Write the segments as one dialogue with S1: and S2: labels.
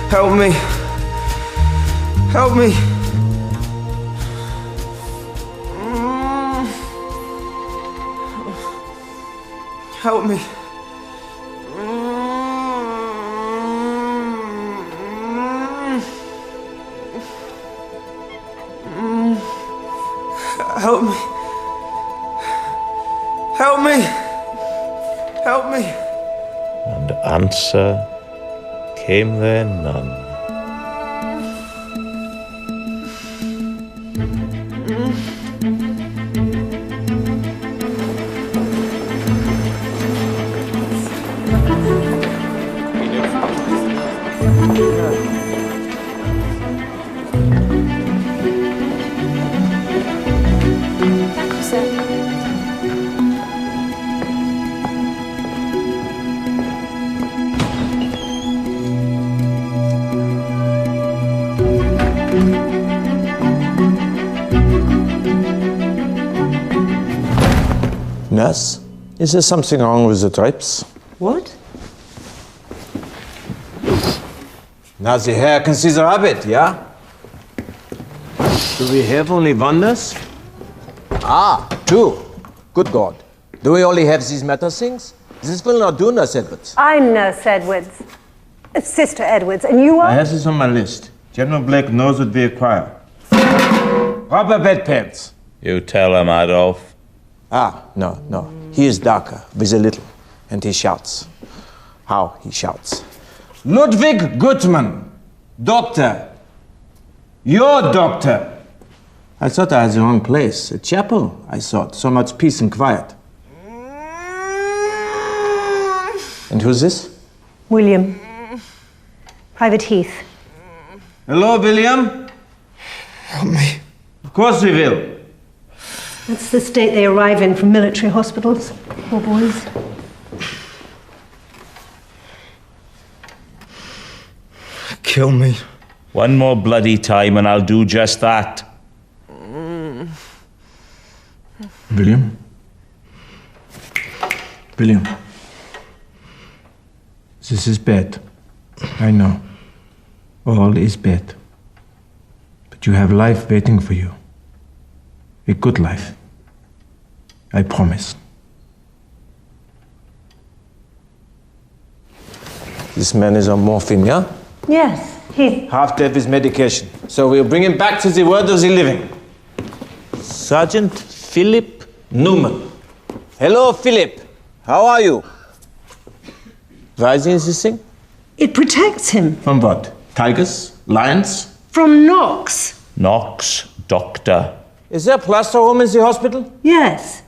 S1: Help me. Help me. Help me. Help me. Help me. Help me.
S2: And answer came there none.
S3: Nurse, is there something wrong with the drips?
S4: What?
S3: Now the hair can see the rabbit, yeah? Do we have only one nurse? Ah, two. Good God. Do we only have these matter things? This will not do, Nurse Edwards.
S4: I'm Nurse Edwards. Sister Edwards, and you are?
S3: I have this on my list. General Blake knows what we acquire. Rubber bedpans.
S2: You tell him, Adolf.
S3: Ah, no, no. He is darker, with a little. And he shouts. How he shouts. Ludwig Gutmann, doctor. Your doctor. I thought I had the wrong place. A chapel, I thought. So much peace and quiet. And who's this?
S4: William. Private Heath.
S3: Hello, William.
S1: Help me.
S3: Of course we will.
S4: That's the state they arrive in from military hospitals. Poor boys.
S1: Kill me.
S2: One more bloody time and I'll do just that.
S3: William? William. This is bad. I know. All is bad. But you have life waiting for you. A good life. I promise. This man is on morphine, yeah?
S4: Yes, he's...
S3: Half dead with medication. So we'll bring him back to the world of the living. Sergeant Philip Newman. Hello, Philip. How are you? Why is this thing?
S4: It protects him.
S3: From what? Tigers? Lions?
S4: From knocks.
S2: Knox, doctor.
S3: Is there a plaster room in the hospital?
S4: Yes.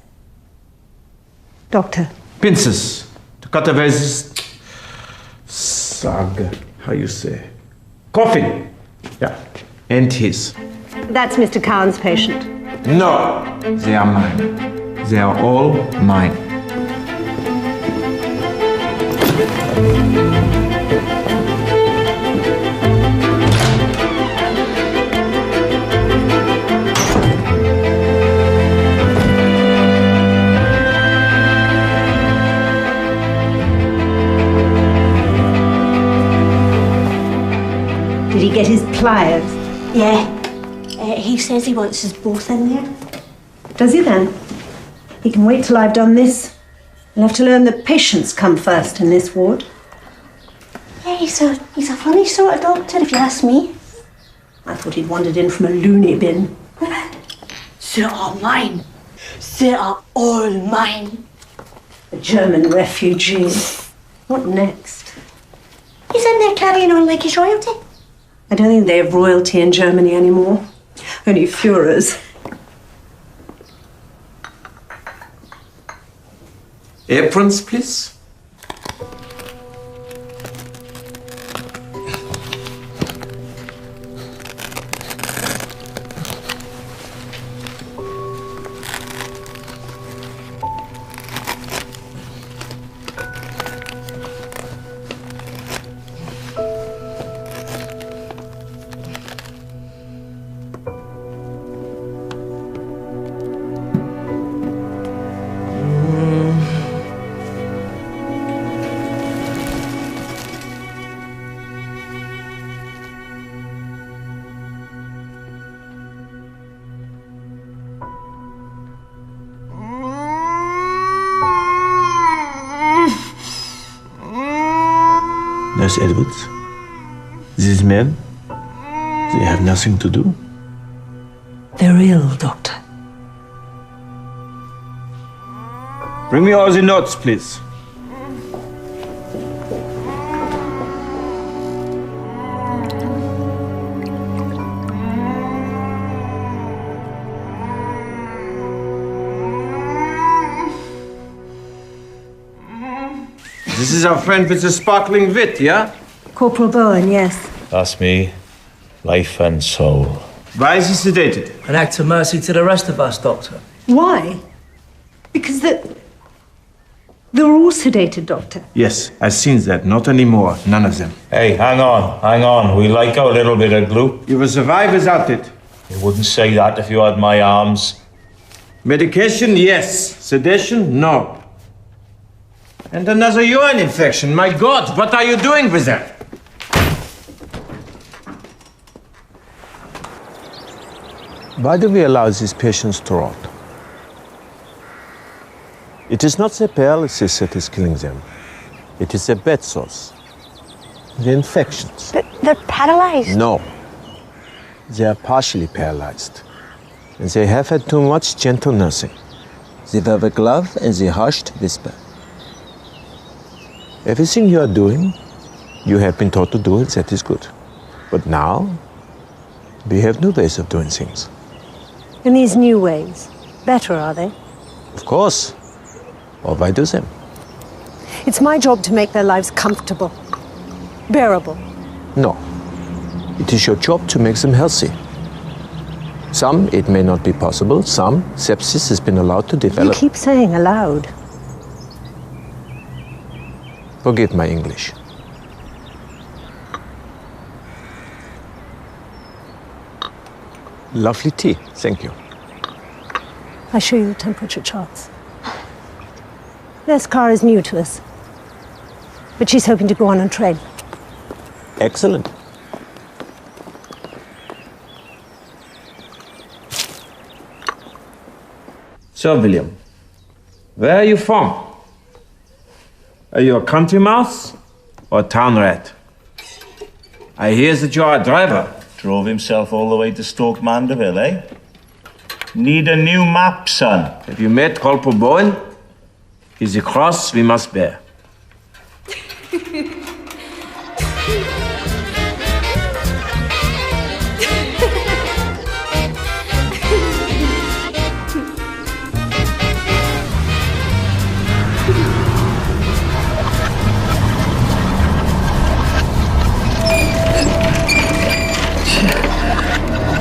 S4: Doctor.
S3: Pincers. To cut away this... Sag. How you say? Coffin. Yeah. And his.
S4: That's Mr. Cowan's patient.
S3: No. They are mine. They are all mine.
S4: he get his pliers?
S5: Yeah. He says he wants us both in there.
S4: Does he then? He can wait till I've done this. He'll have to learn that patients come first in this ward.
S5: Yeah, he's a funny sort of doctor, if you ask me.
S4: I thought he'd wandered in from a loony bin.
S5: They are mine. They are all mine.
S4: A German refugee. What next?
S5: He's in there carrying on like he's royalty.
S4: I don't think they have royalty in Germany anymore. Only Führers.
S3: Aprons, please.
S6: Nurse Edwards, these men, they have nothing to do.
S4: They're ill, Doctor.
S3: Bring me all the notes, please. This is our friend with the sparkling wit, yeah?
S4: Corporal Bowen, yes.
S2: That's me. Life and soul.
S3: Why is he sedated?
S7: An act of mercy to the rest of us, Doctor.
S4: Why? Because they're all sedated, Doctor.
S3: Yes, I've seen that. Not anymore. None of them.
S2: Hey, hang on. We like our little bit of glue.
S3: You will survive without it.
S2: You wouldn't say that if you had my arms.
S3: Medication, yes. Sedation, no. And another urine infection. My God, what are you doing with that?
S6: Why do we allow these patients to rot? It is not the paralysis that is killing them. It is the bed sores, the infections.
S5: But they're paralysed.
S6: No, they are partially paralyzed. And they have had too much gentle nursing. The velvet glove and the hushed whisper. Everything you are doing, you have been taught to do it, that is good. But now, we have new ways of doing things.
S4: And these new ways, better, are they?
S6: Of course. Or why do them?
S4: It's my job to make their lives comfortable, bearable.
S6: No. It is your job to make them healthy. Some, it may not be possible. Some, sepsis has been allowed to develop.
S4: You keep saying aloud.
S6: Forgive my English. Lovely tea, thank you.
S4: I show you the temperature charts. This car is new to us, but she's hoping to go on and train.
S6: Excellent.
S3: So, William, where are you from? Are you a country mouse or a town rat? I hear that you are a driver.
S2: Drove himself all the way to Stoke Mandeville, eh? Need a new map, son.
S3: Have you met Corporal Bowen? He's a cross we must bear.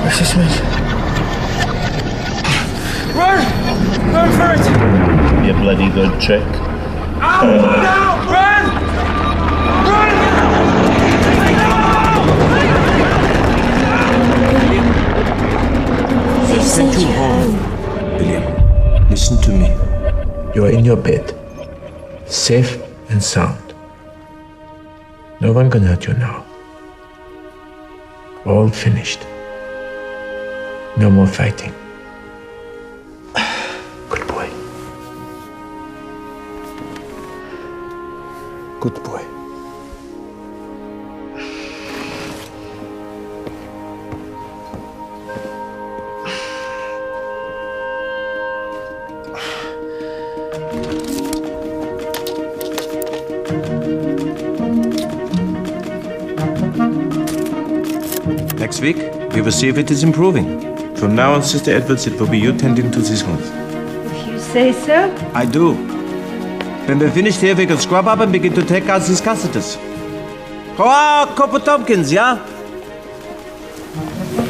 S7: What's this mean?
S1: Run! Run for it!
S2: Be a bloody good trick.
S1: Out! Now! Run! Run!
S6: Send you home, William. Listen to me. You are in your bed, safe and sound. No one can hurt you now. All finished. No more fighting. Good boy. Good boy.
S3: Next week, we will see if it is improving. From now on, Sister Edwards, it will be you tending to this wound.
S4: If you say so.
S3: I do. When we're finished here, we can scrub up and begin to take out these catheters. Oh, Copper Tompkins, yeah?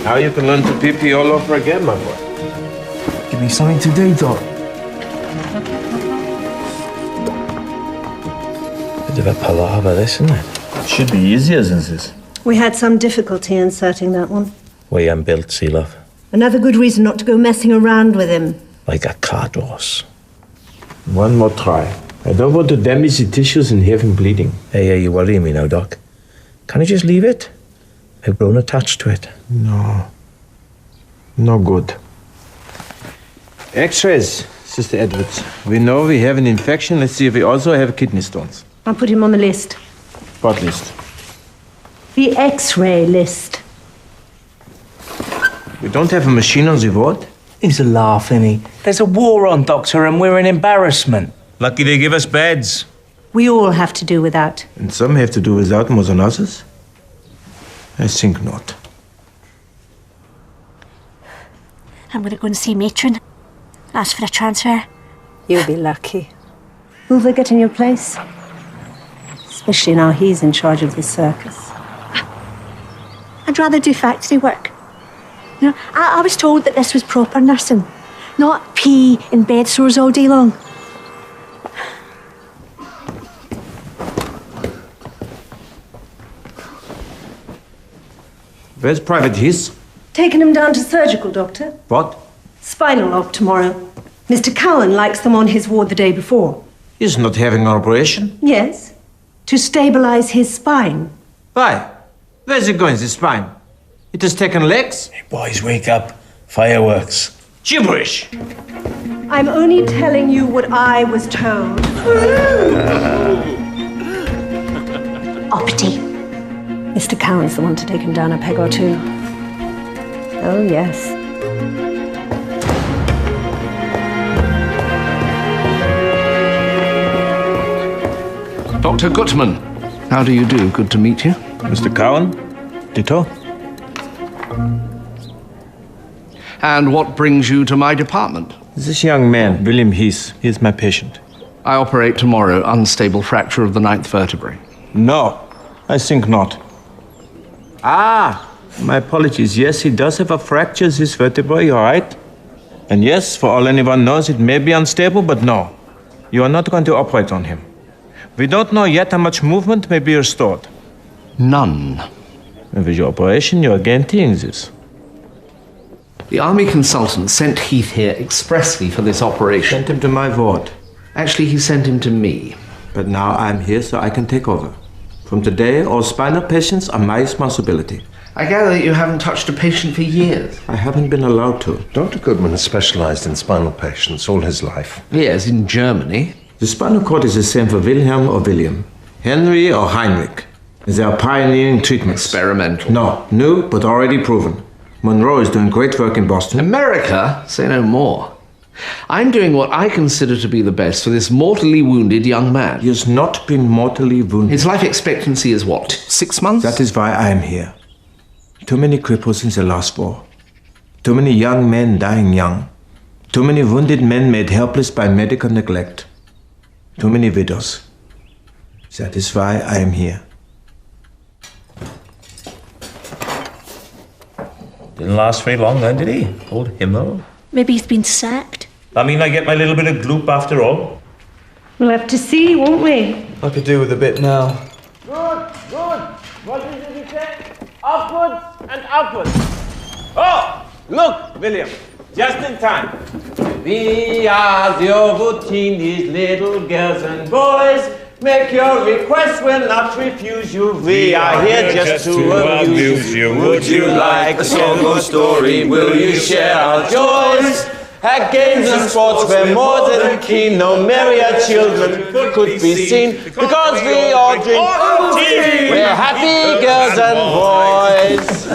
S3: Now you can learn to pee-pee all over again, my boy.
S7: Give me something to do, Doc.
S6: Bit of a palaver, this, isn't it?
S2: Should be easier than this.
S4: We had some difficulty inserting that one.
S6: We ain't built, sea love.
S4: Another good reason not to go messing around with him.
S6: Like a cart horse.
S3: One more try. I don't want to damage the tissues and have him bleeding.
S6: Hey, you worrying me now, Doc. Can I just leave it? I've grown attached to it.
S3: No. No good. X-rays, Sister Edwards. We know we have an infection. Let's see if we also have kidney stones.
S4: I'll put him on the list.
S3: What list?
S4: The X-ray list.
S3: We don't have a machine on the ward?
S7: He's a laugh, isn't he? There's a war on, Doctor, and we're an embarrassment.
S3: Lucky they give us beds.
S4: We all have to do without.
S3: And some have to do without more than others? I think not.
S5: I'm going to go and see Matron. Ask for a transfer.
S4: You'll be lucky. Will they get in your place? Especially now he's in charge of the circus.
S5: I'd rather do factory work. You know, I was told that this was proper nursing, not pee in bed sores all day long.
S3: Where's Private Heath?
S4: Taking him down to surgical, Doctor.
S3: What?
S4: Spinal op tomorrow. Mr. Cowan likes them on his ward the day before.
S3: He's not having an operation.
S4: Yes, to stabilize his spine.
S3: Why? Where's it going, the spine? It has taken legs?
S6: Hey, boys, wake up. Fireworks.
S3: Gibberish!
S4: I'm only telling you what I was told.
S5: Uppity.
S4: Mr. Cowan's the one to take him down a peg or two. Oh, yes.
S8: Dr. Gutman, how do you do? Good to meet you.
S3: Mr. Cowan? Ditto?
S8: And what brings you to my department?
S3: This young man, William Heath, he is my patient.
S8: I operate tomorrow, unstable fracture of the 9th vertebrae.
S3: No, I think not. Ah, my apologies. Yes, he does have a fracture, this vertebrae, you're right. And yes, for all anyone knows, it may be unstable, but no. You are not going to operate on him. We don't know yet how much movement may be restored.
S8: None.
S3: And with your operation, you are guaranteeing this.
S8: The army consultant sent Heath here expressly for this operation.
S3: Sent him to my ward.
S8: Actually, he sent him to me.
S3: But now I'm here so I can take over. From today, all spinal patients are my responsibility.
S8: I gather that you haven't touched a patient for years.
S3: I haven't been allowed to.
S9: Dr. Goodman has specialized in spinal patients all his life.
S8: Yes, in Germany.
S3: The spinal cord is the same for Wilhelm or William, Henry or Heinrich. They are pioneering treatments.
S8: Experimental.
S3: No, new but already proven. Monroe is doing great work in Boston.
S8: America? Say no more. I'm doing what I consider to be the best for this mortally wounded young man.
S3: He has not been mortally wounded.
S8: His life expectancy is what, 6 months?
S3: That is why I am here. Too many cripples in the last war. Too many young men dying young. Too many wounded men made helpless by medical neglect. Too many widows. That is why I am here.
S2: Didn't last very long then, did he? Old Himmel.
S5: Maybe he's been sacked.
S2: I mean, I get my little bit of gloop after all.
S4: We'll have to see, won't we?
S7: I could do with a bit now.
S3: Good, good. What did you say? Upwards and upwards. Oh, look, William, just in time. We are the Overteenes, little girls and boys.
S6: Make your request, we'll not refuse you. We are here just to amuse you. Would you like a song or story? Will you share our joys? At games and sports we're more than keen. No merrier children could be seen. Because we all drink Ovaltine. We're happy girls and boys.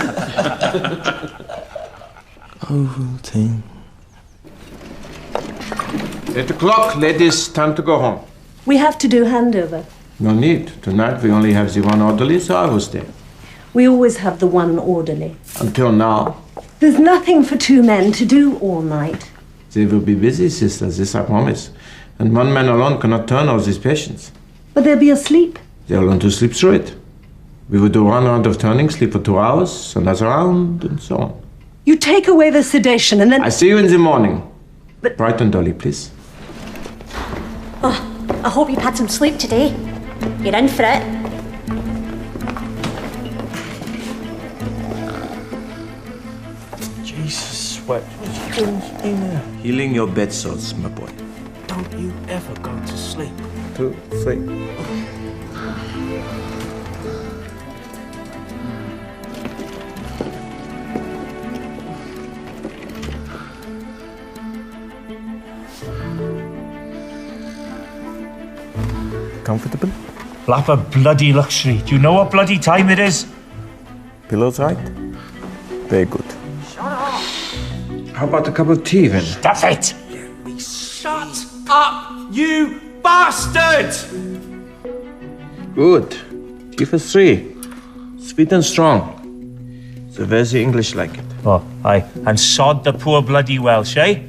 S6: Ovaltine. 8 o'clock, ladies, time to go home.
S4: We have to do handover.
S3: No need. Tonight we only have the one orderly, so I will stay.
S4: We always have the one orderly.
S3: Until now.
S4: There's nothing for 2 men to do all night.
S3: They will be busy, sister, this I promise. And 1 man alone cannot turn all these patients.
S4: But they'll be asleep.
S3: They'll learn to sleep through it. We will do 1 round of turning, sleep for 2 hours, another round, and so on.
S4: You take away the sedation and then...
S3: I see you in the morning.
S4: But...
S3: Bright and Dolly, please.
S5: Oh, I hope you've had some sleep today. You're in for it.
S7: Jesus, what was you doing in there?
S3: Healing your bed sores, my boy.
S7: Don't you ever go to sleep.
S3: 2, 3. Comfortable?
S2: Blapper bloody luxury. Do you know what bloody time it is?
S3: Pillows right? Very good. Shut up! How about a cup of tea then?
S2: Stop it!
S1: Shut up, you bastard!
S3: Good. Give us 3. Sweet and strong. So where's the English like it?
S2: Oh, aye. And sod the poor bloody Welsh, eh?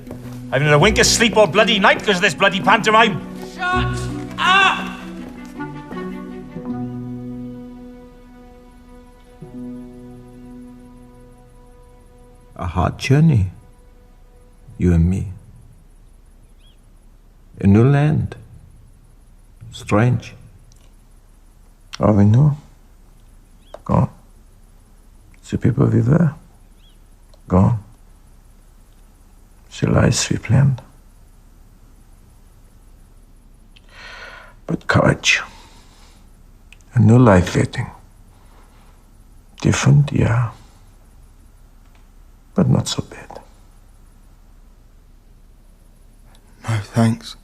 S2: I've had a wink of sleep all bloody night because of this bloody pantomime.
S1: Shut up!
S3: A hard journey, you and me. A new land. Strange. All we know, gone. The people we were, gone. The lives we planned. But courage. A new life waiting. Different, yeah. But not so bad.
S10: No, thanks.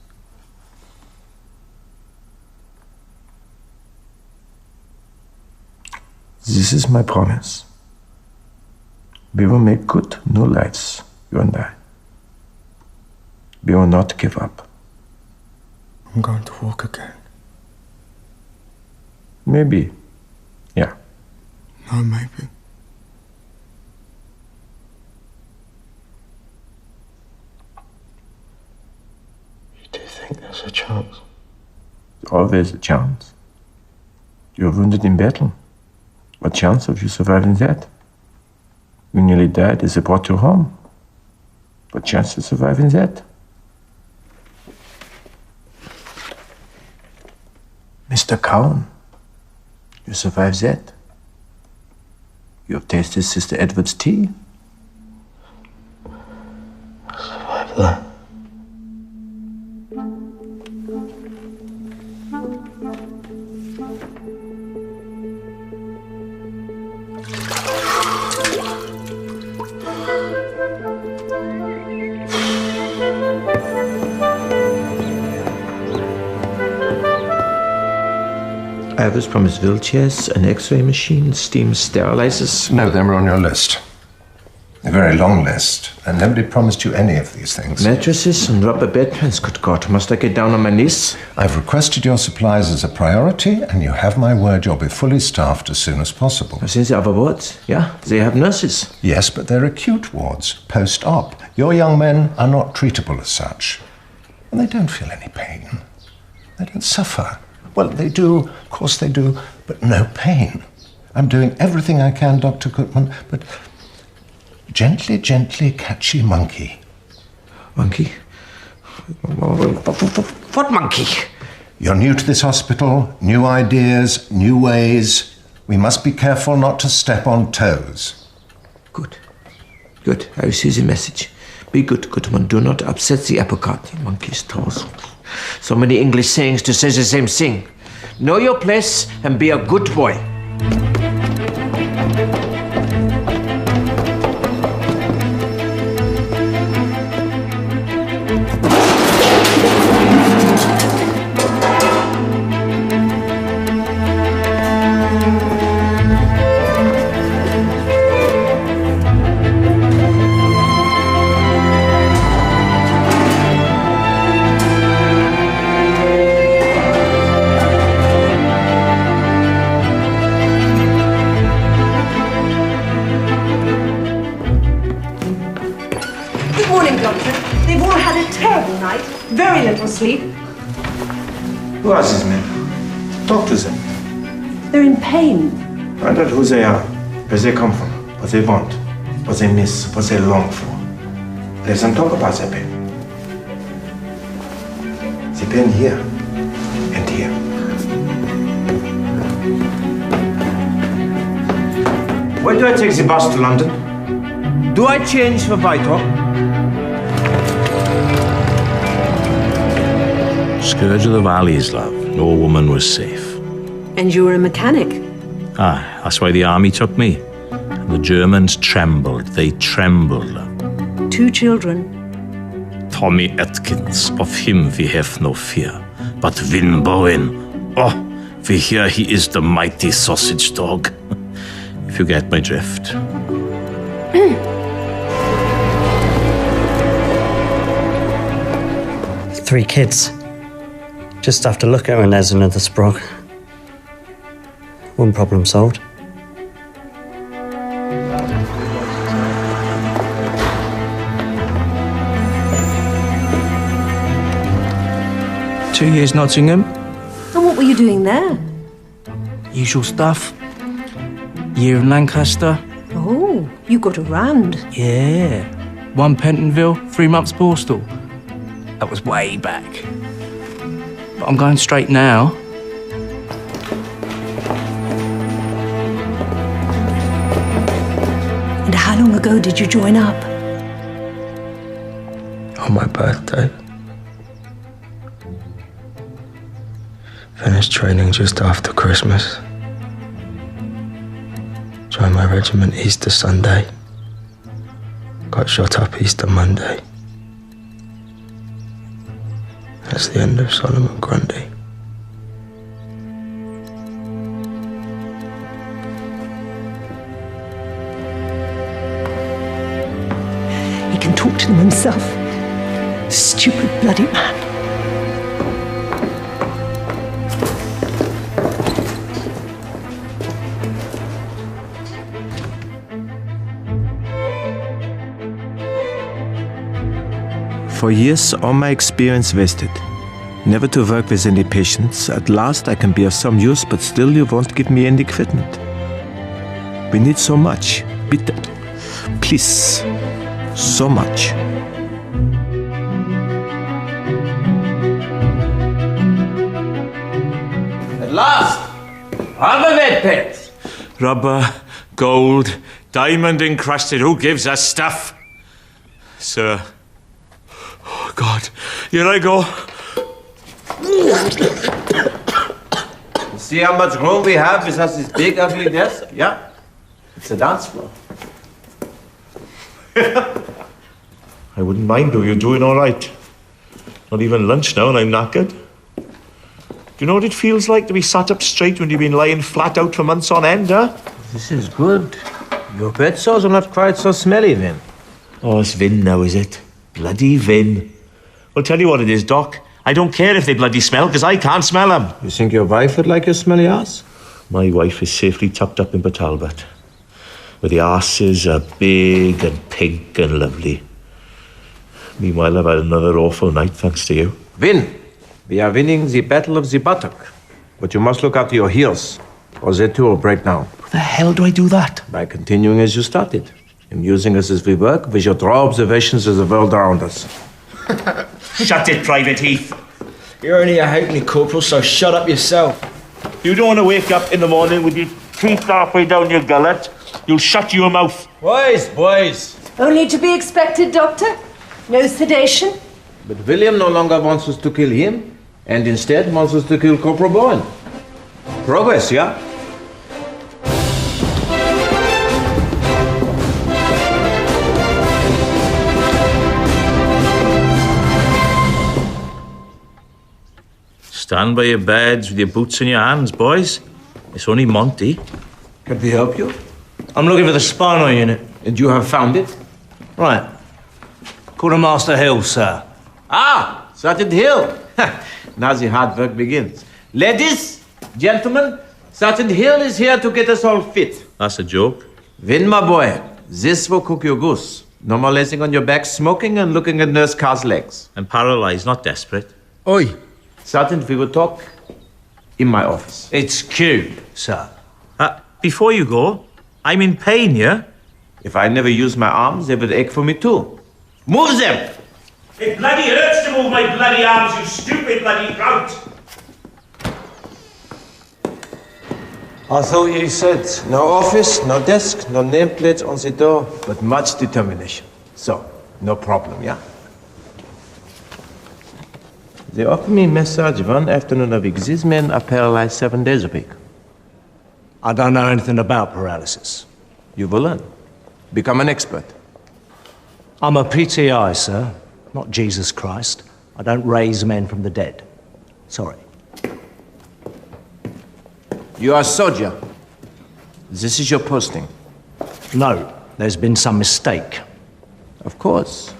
S3: This is my promise. We will make good new lives, you and I. We will not give up.
S10: I'm going to walk again.
S3: Maybe. Yeah.
S10: No, maybe.
S9: Do you think there's a chance?
S3: Always a chance. You're wounded in battle. What chance of you surviving that? You nearly died as they brought you home. What chance of surviving that? Mr. Cowan, you survived that. You have tasted Sister Edward's tea.
S9: I survived that.
S3: I was promised wheelchairs, an X-ray machine, steam sterilizers.
S9: No, they were on your list. A very long list, and nobody promised you any of these things.
S3: Mattresses and rubber bedpans, good God. Must I get down on my knees?
S9: I've requested your supplies as a priority, and you have my word you'll be fully staffed as soon as possible.
S3: I've seen the other wards, yeah? They have nurses.
S9: Yes, but they're acute wards, post-op. Your young men are not treatable as such. And they don't feel any pain. They don't suffer. Well, they do, of course they do, but no pain. I'm doing everything I can, Dr. Gutman, but gently, gently, catchy monkey.
S3: Monkey? What monkey?
S9: You're new to this hospital, new ideas, new ways. We must be careful not to step on toes.
S3: Good. Good. I receive the message. Be good, Gutman. Do not upset the apple cart. The monkey's toes. So many English sayings to say the same thing. Know your place and be a good boy.
S4: Very little sleep.
S3: Who are these men? Talk to them.
S4: They're in pain.
S3: Find out who they are, where they come from, what they want, what they miss, what they long for. Let them talk about their pain. The pain here and here. When do I take the bus to London? Do I change for Vital?
S11: Scourge of the Valleys, love. No woman was safe.
S4: And you were a mechanic?
S11: Ah, that's why the army took me. And the Germans trembled. They trembled, love.
S4: 2 children.
S11: Tommy Atkins, of him we have no fear. But Vin Bowen, oh, we hear he is the mighty sausage dog. If you get my drift.
S12: 3 kids. Just have to look at her and there's another sprog. One problem solved.
S7: Two years Nottingham.
S4: And what were you doing there?
S7: Usual stuff. Year in Lancaster.
S4: Oh, you got around.
S7: Yeah. 1 Pentonville, 3 months postal. That was way back. But I'm going straight now.
S4: And how long ago did you join up?
S10: On my birthday. Finished training just after Christmas. Joined my regiment Easter Sunday. Got shot up Easter Monday. That's the end of Solomon Grundy.
S4: He can talk to them himself. Stupid bloody man.
S3: For years, all my experience wasted. Never to work with any patients. At last, I can be of some use, but still you won't give me any equipment. We need so much. Bitte. Please. So much.
S6: At last! On the bed, pets!
S2: Rubber, gold, diamond encrusted. Who gives us stuff? Sir. Oh, God. Here I go.
S6: See how much room we have with us this big, ugly desk? Yeah. It's a dance floor.
S2: I wouldn't mind though. You're doing all right. Not even lunch now and I'm knackered. Do you know what it feels like to be sat up straight when you've been lying flat out for months on end, huh?
S3: This is good. Your bed sores are not quite so smelly, Vin.
S2: Oh, it's Vin now, is it? Bloody Vin. Well, tell you what it is, Doc. I don't care if they bloody smell, because I can't smell them.
S3: You think your wife would like your smelly ass?
S2: My wife is safely tucked up in Talbot, where the asses are big and pink and lovely. Meanwhile, I've had another awful night, thanks to you.
S3: Vin, we are winning the battle of the buttock. But you must look after your heels, or they too will break down.
S2: How the hell do I do that?
S3: By continuing as you started. Amusing us as we work with your draw observations of the world around us.
S2: Shut it, Private Heath.
S1: You're only a halfpenny corporal, so shut up yourself.
S2: You don't want to wake up in the morning with your teeth halfway down your gullet. You'll shut your mouth.
S1: Boys.
S4: Only to be expected, Doctor. No sedation.
S3: But William no longer wants us to kill him, and instead wants us to kill Corporal Bowen. Progress, yeah?
S11: Stand by your beds with your boots in your hands, boys. It's only Monty.
S3: Can we help you?
S7: I'm looking for the spinal unit.
S3: And you have found it?
S7: Right. Quartermaster Hill, sir.
S3: Ah, Sergeant Hill. Now the hard work begins. Ladies, gentlemen, Sergeant Hill is here to get us all fit.
S11: That's a joke.
S3: Vin, my boy, this will cook your goose. No more lazing on your back, smoking and looking at Nurse Carr's legs.
S11: I'm paralyzed, not desperate.
S7: Oi.
S3: Sergeant, we will talk in my office.
S7: It's Q, sir.
S11: Before you go, I'm in pain, yeah?
S3: If I never use my arms, they would ache for me too. Move them!
S11: It bloody hurts to move my bloody arms, you stupid bloody gout!
S3: I thought you said no office, no desk, no nameplate on the door, but much determination. So, no problem, yeah? They offer me massage one afternoon a week. These men are paralyzed 7 days a week.
S7: I don't know anything about paralysis.
S3: You will learn. Become an expert.
S7: I'm a PTI, sir, not Jesus Christ. I don't raise men from the dead. Sorry.
S3: You are a soldier. This is your posting.
S7: No, there's been some mistake.
S3: Of course.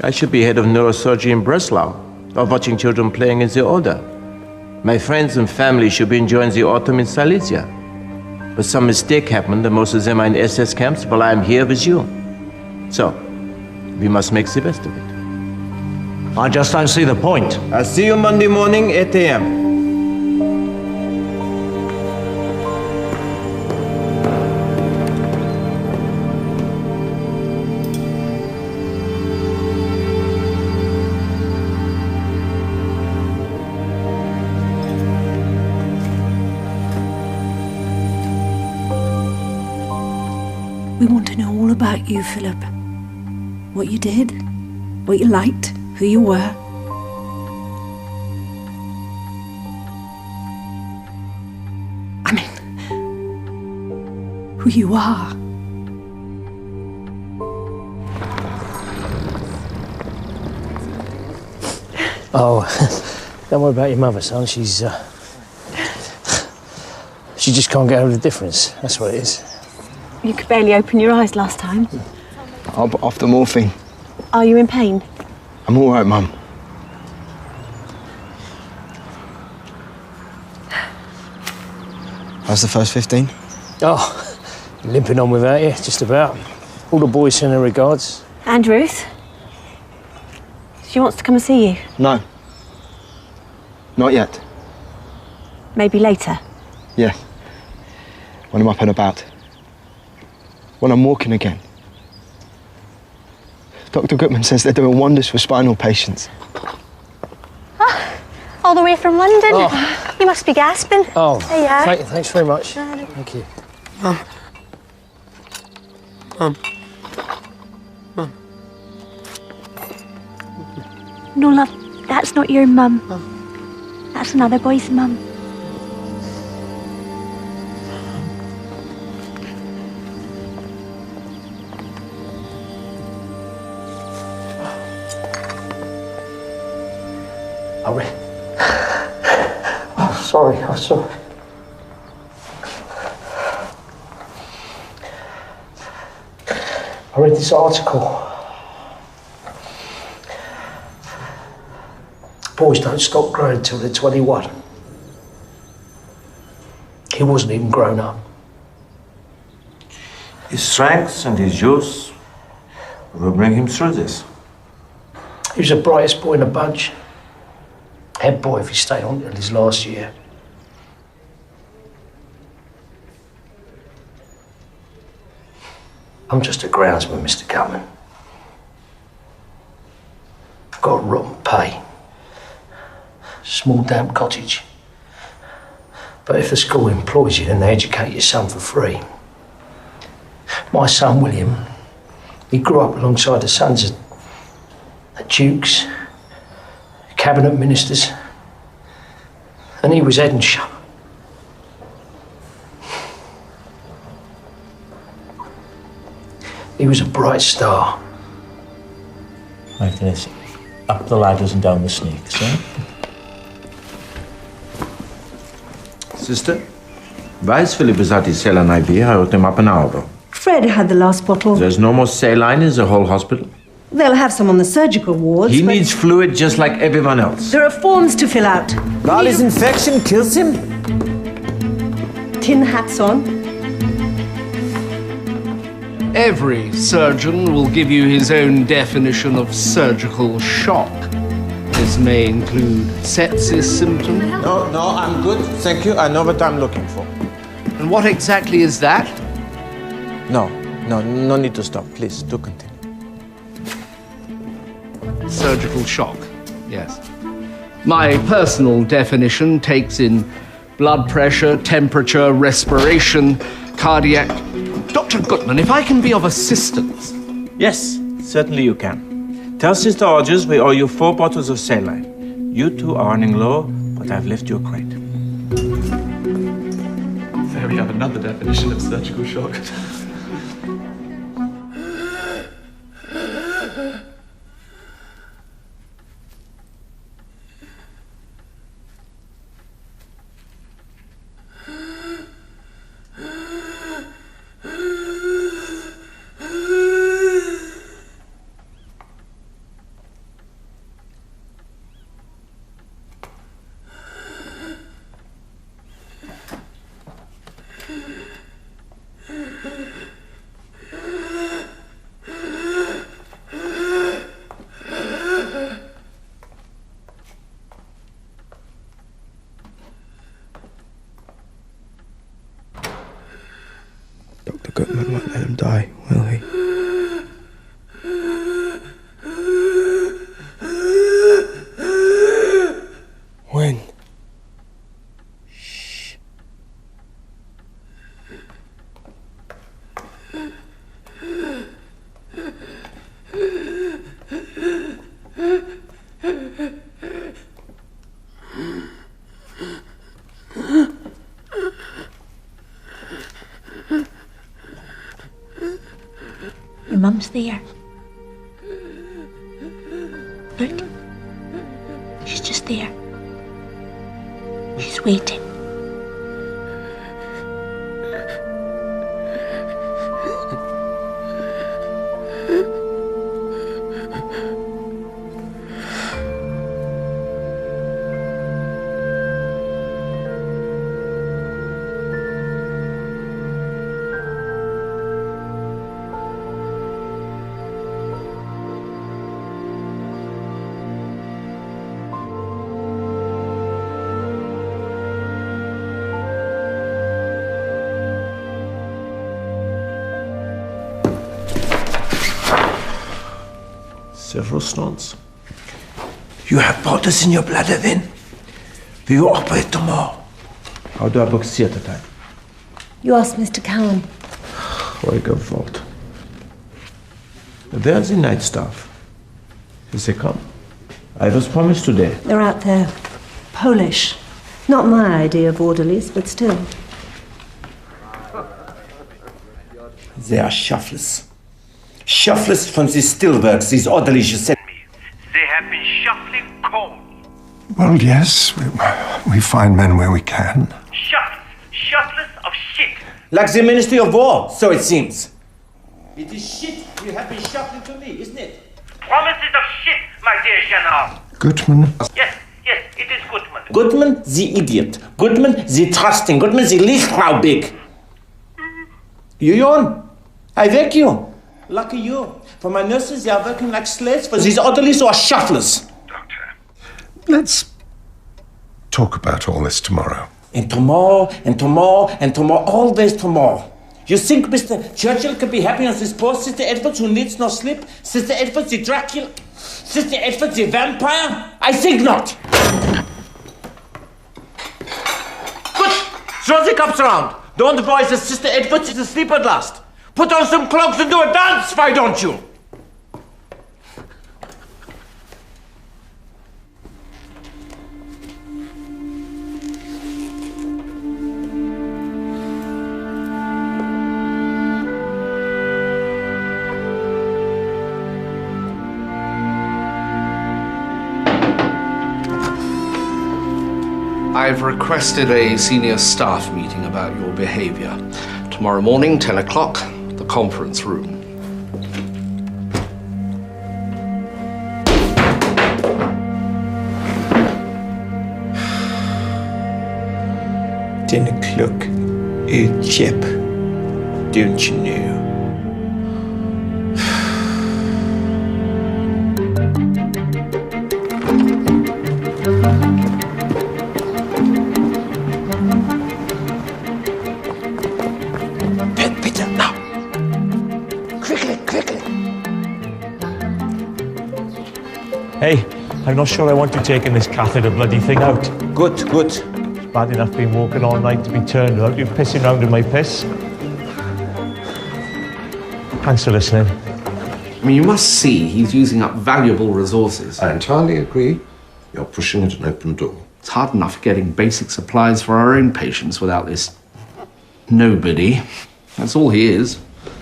S3: I should be head of neurosurgery in Breslau, or watching children playing in the Oder. My friends and family should be enjoying the autumn in Silesia. But some mistake happened, and most of them are in SS camps while I am here with you. So, we must make the best of it.
S7: I just don't see the point.
S3: I'll see you Monday morning, 8 a.m.
S13: We want to know all about you, Philip. What you did, what you liked, who you were. I mean, who you are.
S14: Oh, don't worry about your mother, son. She just can't get over the difference. That's what it is.
S5: You could barely open your eyes last time.
S10: I'm off the morphine.
S5: Are you in pain?
S10: I'm all right, Mum. How's the first 15?
S14: Oh, limping on without you, just about. All the boys send her regards.
S5: And Ruth? She wants to come and see you.
S10: No. Not yet.
S5: Maybe later.
S10: Yeah. When I'm up and about. When I'm walking again. Dr. Gutman says they're doing wonders for spinal patients.
S5: Oh, all the way from London?
S14: Oh.
S5: You must be gasping.
S14: Oh,
S5: there you are.
S14: Thanks very much. Thank you.
S10: Mum.
S5: No, love, that's not your mum. That's another boy's mum.
S14: I'm sorry. I read this article. Boys don't stop growing until they're 21. He wasn't even grown up.
S3: His strengths and his youth will bring him through this.
S14: He was the brightest boy in the bunch. Head boy if he stayed on until his last year. I'm just a groundsman, Mr. Gutman. I've got a rotten pay. Small damp cottage. But if the school employs you, then they educate your son for free. My son, William, he grew up alongside the sons of dukes, cabinet ministers, and he was head and He was a bright star.
S2: Right, then it's up the ladders and down the snakes, eh?
S3: Sister, why is Philip without his saline IV? I hooked him up an hour ago.
S4: Fred had the last bottle.
S3: There's no more saline in the whole hospital.
S4: They'll have some on the surgical wards.
S3: He
S4: but
S3: needs fluid just like everyone else.
S4: There are forms to fill out.
S3: All his infection kills him?
S4: Tin hats on.
S7: Every surgeon will give you his own definition of surgical shock. This may include sepsis symptoms.
S3: No, I'm good. Thank you. I know what I'm looking for.
S7: And what exactly is that?
S3: No need to stop. Please, do continue.
S7: Surgical shock, yes. My personal definition takes in blood pressure, temperature, respiration, cardiac... Dr. Gutman, if I can be of assistance...
S3: Yes, certainly you can. Tell Sister Odgers we owe you 4 bottles of saline. You two are running low, but I've left you a crate.
S15: There we have another definition of surgical shock.
S10: Dr. Gutman won't let him die, will he? When? Shh.
S5: Your mum's there. Look. She's just there. She's waiting.
S2: Several stones.
S3: You have powders in your bladder then? We will operate tomorrow. How do I book theater time?
S4: You asked Mr. Cowan.
S2: Ruhiger Wort. Where are the night staff? Has they come? I was promised today.
S4: They're out there. Polish. Not my idea of orderlies, but still.
S16: They are shufflers. Shufflers from these steelworks, these orderlies you sent me.
S17: They have been shuffling coal.
S9: Well, yes, we find men where we can.
S17: Shufflers of shit.
S16: Like the Ministry of War, so it seems. It is shit you have been shuffling to me, isn't it?
S17: Promises of shit, my dear General.
S9: Gutman?
S17: Yes, it is Gutman.
S16: Gutman, the idiot. Gutman, the trusting. Gutman, the Lichtfrau-big. You yawn. I wake you. Lucky you. For my nurses, they are working like slaves. For these orderlies who are shufflers.
S9: Let's talk about all this tomorrow.
S16: And tomorrow, and tomorrow, and tomorrow, always tomorrow. You think Mr. Churchill can be happy on this poor Sister Edwards who needs no sleep? Sister Edwards the Dracula? Sister Edwards the vampire? I think not. Good. Throw the cups around. Don't worry, the Sister Edwards is asleep at last. Put on some cloaks and do a dance, why don't you?
S7: I've requested a senior staff meeting about your behaviour. Tomorrow morning, 10 o'clock, the conference room.
S16: Den klok utkäpp, don't you know?
S14: Peter, now! Quickly, quickly!
S2: Hey, I'm not sure I want you taking this catheter bloody thing out.
S16: Good, good.
S2: Bad enough being walking all night to be turned out. You're pissing round in my piss. Thanks for listening.
S7: I mean, you must see he's using up valuable resources.
S18: I entirely agree. You're pushing at an open door.
S7: It's hard enough getting basic supplies for our own patients without this nobody. That's all he is.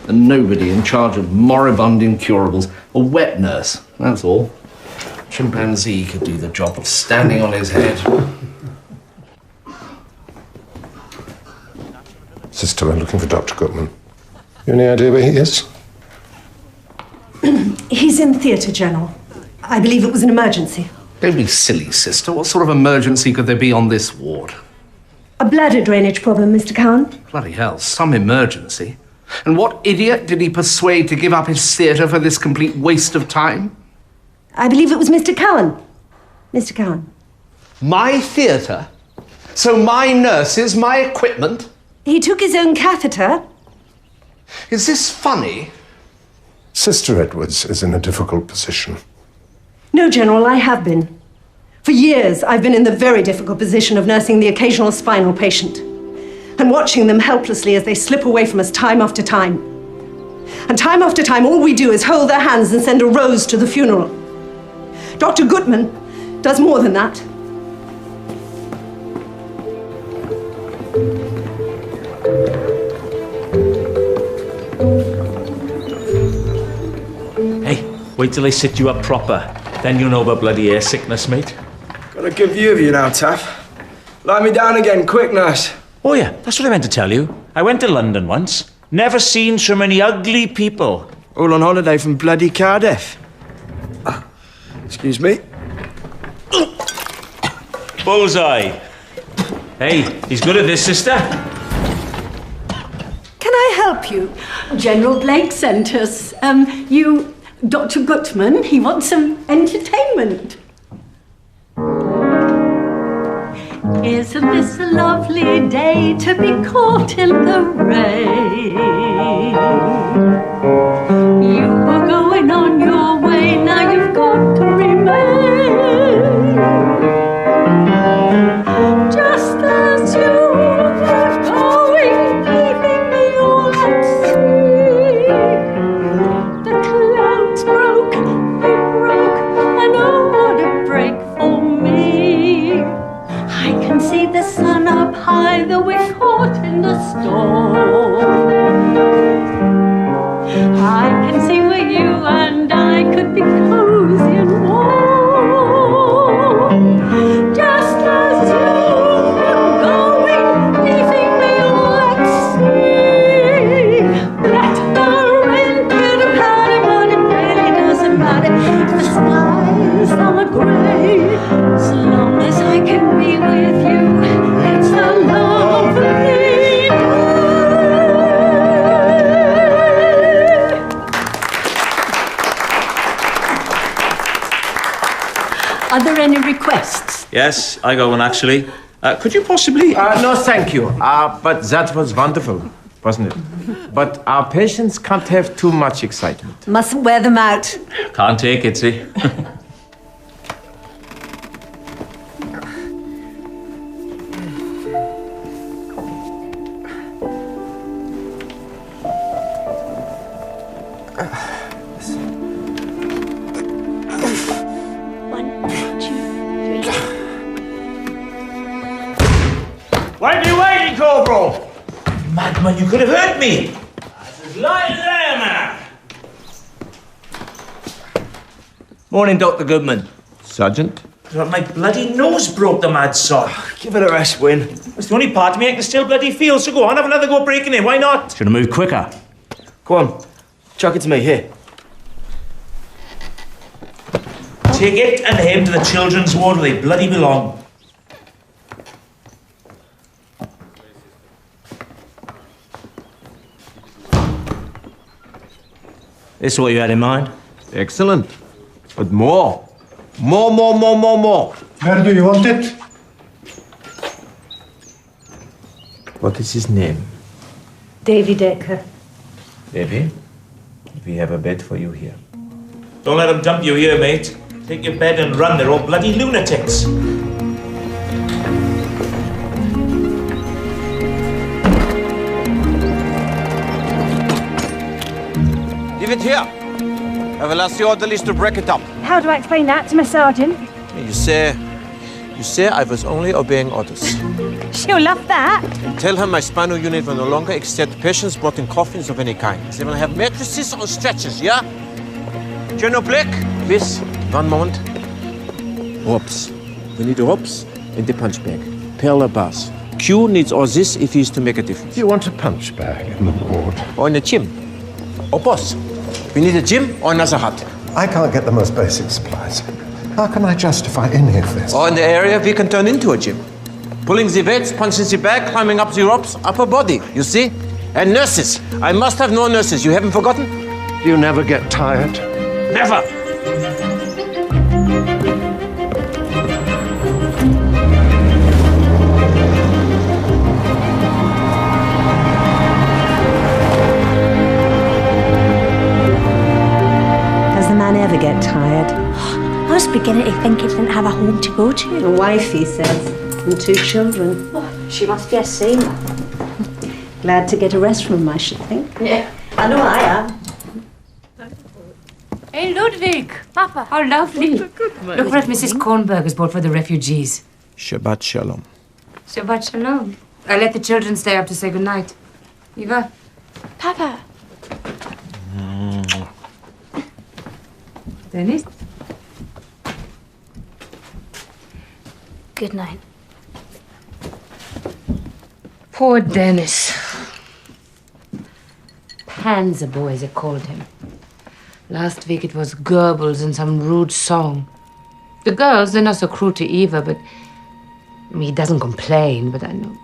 S7: A nobody in charge of moribund incurables. A wet nurse, that's all. Chimpanzee could do the job of standing on his head.
S9: Sister, I'm looking for Dr. Gutman. You any idea where he is?
S4: He's in theatre, General. I believe it was an emergency.
S7: Don't be silly, sister. What sort of emergency could there be on this ward?
S4: A bladder drainage problem, Mr. Cowan.
S7: Bloody hell, some emergency. And what idiot did he persuade to give up his theatre for this complete waste of time?
S4: I believe it was Mr. Cowan. Mr. Cowan.
S7: My theatre? So my nurses, my equipment?
S4: He took his own catheter.
S7: Is this funny?
S9: Sister Edwards is in a difficult position.
S4: No, General, I have been. For years, I've been in the very difficult position of nursing the occasional spinal patient and watching them helplessly as they slip away from us time after time. And time after time, all we do is hold their hands and send a rose to the funeral. Dr. Gutman does more than that.
S2: Hey, wait till I sit you up proper. Then you'll know about bloody air sickness, mate.
S1: Got a good view of you now, Taff. Lie me down again, quick, nurse.
S2: Oh yeah, that's what I meant to tell you. I went to London once. Never seen so many ugly people.
S1: All on holiday from bloody Cardiff. Excuse me.
S2: Bullseye. Hey, he's good at this, sister.
S13: Can I help you? General Blake sent us. Dr. Gutman, he wants some entertainment. Isn't this a lovely day to be caught in the rain? You were going on your way, now you've got to remain. Just as you were going, leaving me all at sea. The clouds broke, they broke, and oh, what a break for me. I can see the sun up high, though we're caught in the storm. I can see where you and I could be cozy and warm. Just as you were going, leaving me all at sea. Let the rain pitter patter, but it really doesn't matter. The skies are grey, as long as I can be with you. It's a lovely day. Are there any requests?
S16: Yes, I got one actually. Could you possibly...
S3: No, thank you. But that was wonderful, wasn't it? But our patients can't have too much excitement.
S4: Mustn't wear them out.
S2: Can't take it, see?
S16: Why are you waiting, Corporal? Madman, you could have hurt me. That's as light as air, man.
S14: Morning, Dr. Goodman.
S3: Sergeant?
S16: My bloody nose broke, the mad sod.
S1: Give it a rest, Win.
S2: It's the only part of me I can still bloody feel, so go on, have another go breaking in, why not?
S12: Should have moved quicker.
S1: Go on, chuck it to me, here.
S2: Take it and him to the children's ward where they bloody belong.
S12: This is what you had in mind?
S16: Excellent. But more. More.
S9: Where do you want it?
S16: What is his name?
S4: Davy Decker.
S2: Davy, we have a bed for you here. Don't let them dump you here, mate. Take your bed and run, they're all bloody lunatics.
S16: Leave it here. I will ask the orderlies to break it up.
S5: How do I explain that to my sergeant?
S16: You say I was only obeying orders.
S5: She'll love that.
S16: And tell her my spinal unit will no longer accept patients brought in coffins of any kind. They will have mattresses or stretchers, yeah? General Blake, please, 1 moment. Ropes. We need ropes and the punch bag. Parallel bars. Q needs all this if he's to make a difference.
S9: Do you want a punch bag in the ward?
S16: Or in a gym. Or boss. We need a gym or another hut.
S9: I can't get the most basic supplies. How can I justify any of this?
S16: Or in the area we can turn into a gym. Pulling the weights, punching the bag, climbing up the ropes, upper body, you see? And nurses. I must have no nurses. You haven't forgotten?
S9: You never get tired?
S16: Never!
S4: Does the man ever get tired?
S5: I was beginning to think he didn't have a home to go to.
S4: A wife, he says, and 2 children.
S5: Oh, she must be a saint.
S4: Glad to get a rest from him, I should think.
S5: Yeah.
S4: I know I am.
S19: Hey, Ludwig! Papa! How lovely. Look what Mrs. Kornberg has bought for the refugees.
S16: Shabbat Shalom.
S19: Shabbat Shalom. I let the children stay up to say goodnight. Eva?
S5: Papa.
S19: Dennis?
S5: Good night.
S19: Poor Dennis. Panzer boy, as they called him. Last week it was Goebbels and some rude song. The girls, they're not so cruel to Eva, but... I mean, he doesn't complain, but I know.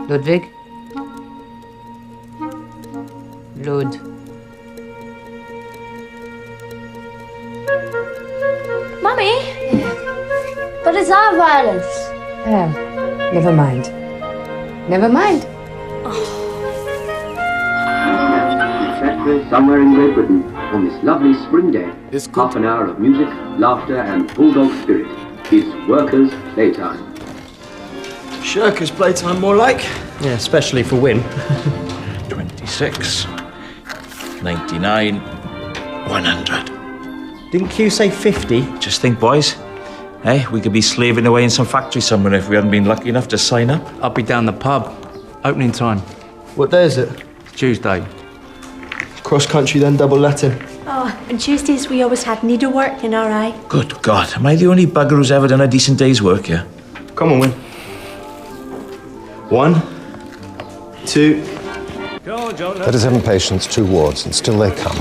S19: Ludwig? Lud.
S5: Mummy? But it's our violence.
S19: Never mind. Never mind.
S20: Somewhere in Great Britain on this lovely spring day. Half an hour of music, laughter and bulldog spirit. It's workers' playtime.
S1: Shirkers' playtime, more like.
S12: Yeah, especially for Win.
S2: 26, 99, 100.
S12: Didn't Q say 50?
S2: Just think, boys. Hey, we could be slaving away in some factory somewhere if we hadn't been lucky enough to sign up.
S15: I'll be down the pub. Opening time.
S1: What day is it?
S15: Tuesday.
S1: Cross country, then double Latin.
S5: Oh, on Tuesdays we always had needlework in our eye.
S2: Good God, am I the only bugger who's ever done a decent day's work here?
S1: Come on, Win. 1, 2.
S9: That is 7 patients, 2 wards, and still they come.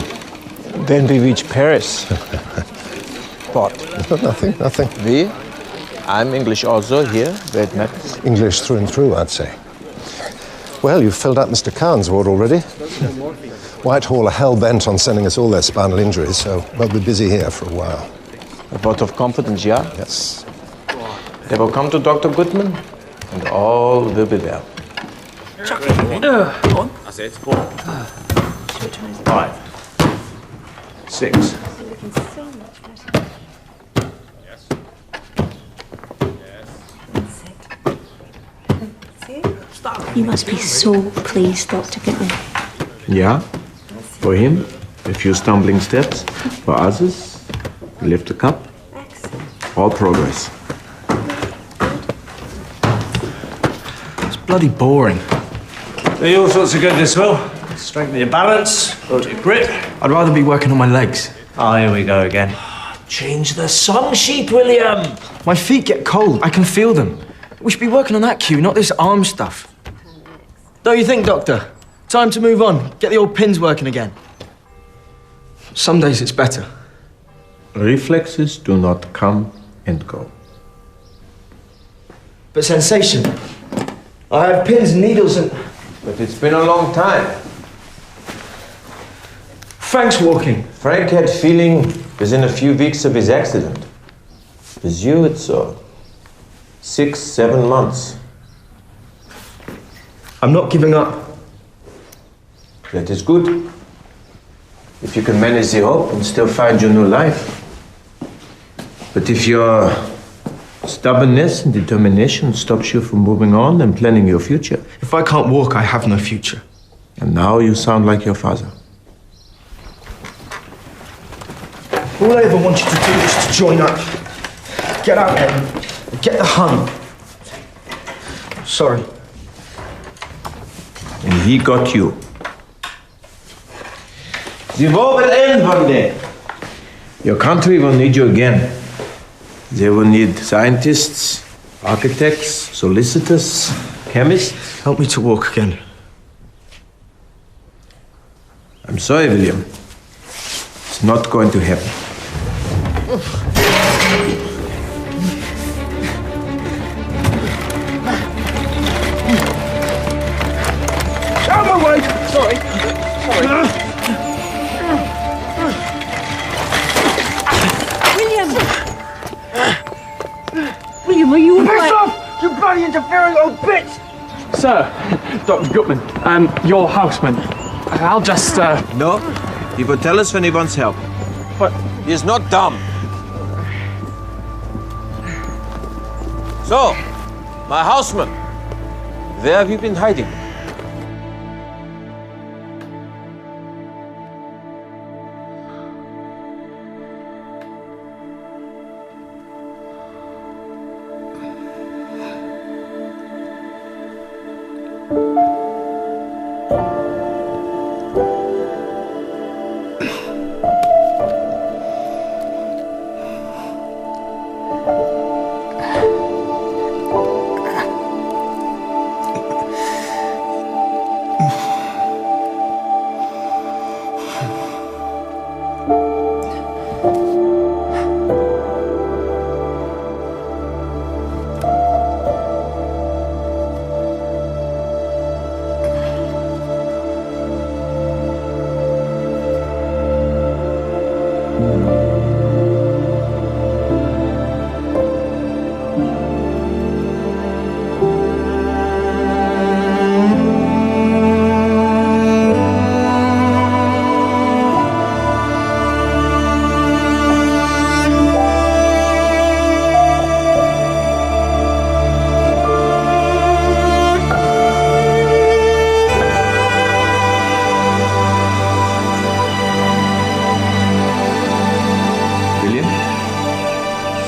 S16: Then we reach Paris. What?
S9: Nothing.
S16: We? I'm English also here, where it matters.
S9: English through and through, I'd say. Well, you've filled up Mr. Khan's ward already. Whitehall are hell-bent on sending us all their spinal injuries, so we'll be busy here for a while.
S16: A vote of confidence, yeah?
S9: Yes.
S16: They will come to Dr. Goodman, and all will be well.
S2: Go on. That's it. 4, 5, 6.
S5: You must be so pleased, Dr. Goodman.
S16: Yeah, for him, a few stumbling steps. For others, lift the cup. All progress.
S15: It's bloody boring.
S2: Do all sorts of good as well. Strengthen your balance, build your grip.
S15: I'd rather be working on my legs.
S2: Oh, here we go again. Change the song sheet, William.
S15: My feet get cold. I can feel them. We should be working on that cue, not this arm stuff. Don't you think, Doctor? Time to move on. Get the old pins working again. Some days it's better.
S9: Reflexes do not come and go.
S15: But sensation. I have pins and needles and...
S16: But it's been a long time.
S15: Frank's walking.
S16: Frank had feeling within a few weeks of his accident. With you, it's 6, 7 months.
S15: I'm not giving up.
S16: That is good. If you can manage the hope and still find your new life. But if your stubbornness and determination stops you from moving on and planning your future.
S15: If I can't walk, I have no future.
S16: And now you sound like your father.
S15: All I ever want you to do is to join up. Get out there and get the hung. Sorry.
S16: And he got you. The war will end one day. Your country will need you again. They will need scientists, architects, solicitors, chemists.
S15: Help me to walk again.
S16: I'm sorry, William. It's not going to happen.
S15: Out of my way! Sorry.
S5: William, are you all
S15: Piss
S5: right?
S15: off! You bloody interfering old bitch!
S21: Sir, Dr. Gutman, your houseman. I'll just,
S16: No, he will tell us when he wants help.
S21: But...
S16: He is not dumb. So, my houseman, where have you been hiding?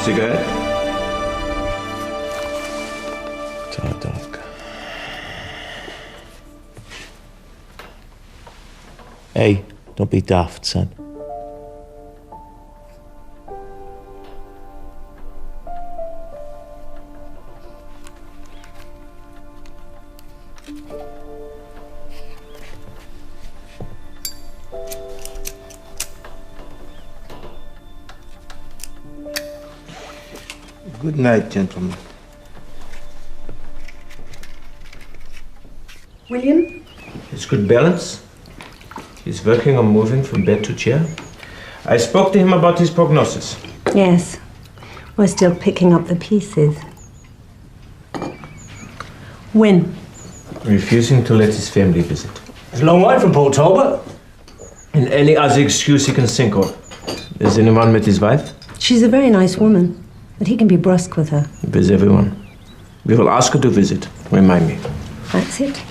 S16: Cigarette? Dog.
S11: Hey, don't be daft, son.
S16: Good night, gentlemen.
S4: William?
S16: It's good balance. He's working on moving from bed to chair. I spoke to him about his prognosis.
S4: Yes. We're still picking up the pieces. When?
S16: Refusing to let his family visit.
S14: It's a long way from Port Talbot.
S16: And any other excuse he can think of. Has anyone met his wife?
S4: She's a very nice woman, but he can be brusque with her.
S16: With everyone. We will ask her to visit. Remind me.
S4: That's it.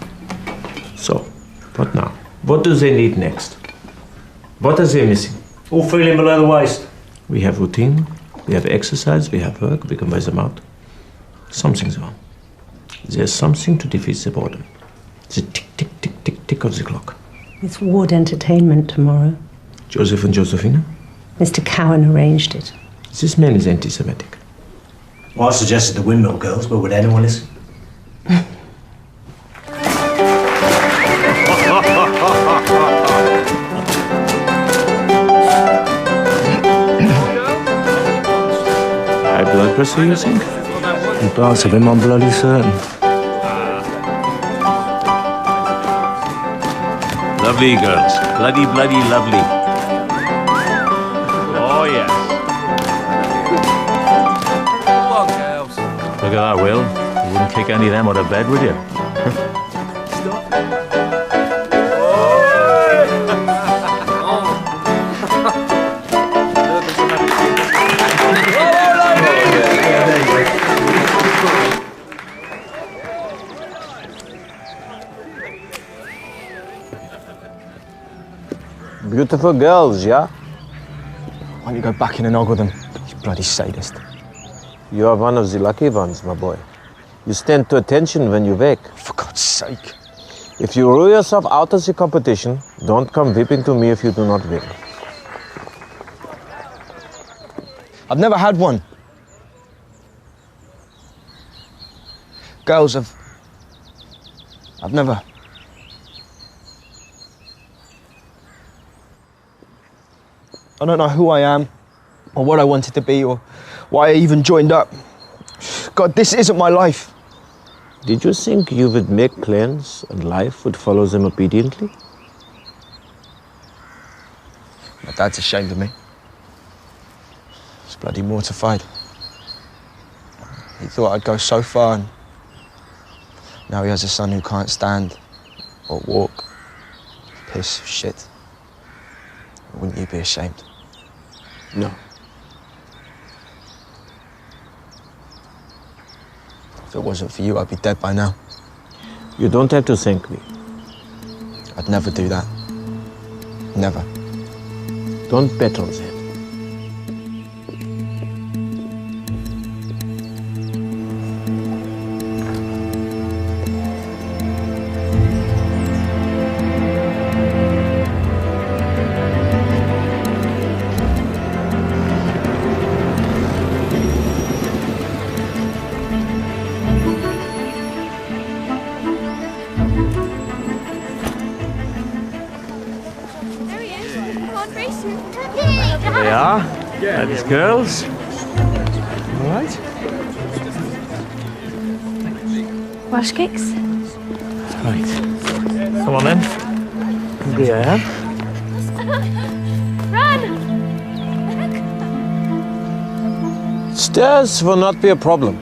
S16: So, what now? What do they need next? What are they missing?
S14: All feeling below the waist.
S16: We have routine, we have exercise, we have work, we can wear them out. Something's wrong. There's something to defeat the boredom. The tick, tick, tick, tick, tick of the clock.
S4: It's ward entertainment tomorrow.
S16: Joseph and Josephina?
S4: Mr. Cowan arranged it.
S16: This man is anti-Semitic.
S8: Well, I suggested the Windmill Girls, but would anyone listen?
S2: High blood pressure, you think?
S10: The parts of him, I'm bloody certain.
S11: Lovely girls. Bloody, bloody lovely. Oh, yes.
S22: Come on, girls.
S11: Look at that, Will. You wouldn't kick any of them out of bed, would you?
S3: Beautiful girls, yeah?
S15: Why don't you go back in and ogle them, you bloody sadist?
S3: You are one of the lucky ones, my boy. You stand to attention when you wake.
S15: For God's sake.
S3: If you rule yourself out of the competition, don't come whipping to me if you do not win.
S15: I've never had one. Girls have... I've never... I don't know who I am, or what I wanted to be, or why I even joined up. God, this isn't my life.
S3: Did you think you would make plans and life would follow them obediently?
S15: My dad's ashamed of me. He's bloody mortified. He thought I'd go so far, and now he has a son who can't stand or walk. Piss of shit. Wouldn't you be ashamed?
S3: No.
S15: If it wasn't for you, I'd be dead by now.
S3: You don't have to thank me.
S15: I'd never do that. Never.
S3: Don't bet on that.
S11: There they are. Ladies, girls. All right.
S5: Welsh cakes?
S11: Right. Come on then. Yeah.
S3: Stairs will not be a problem.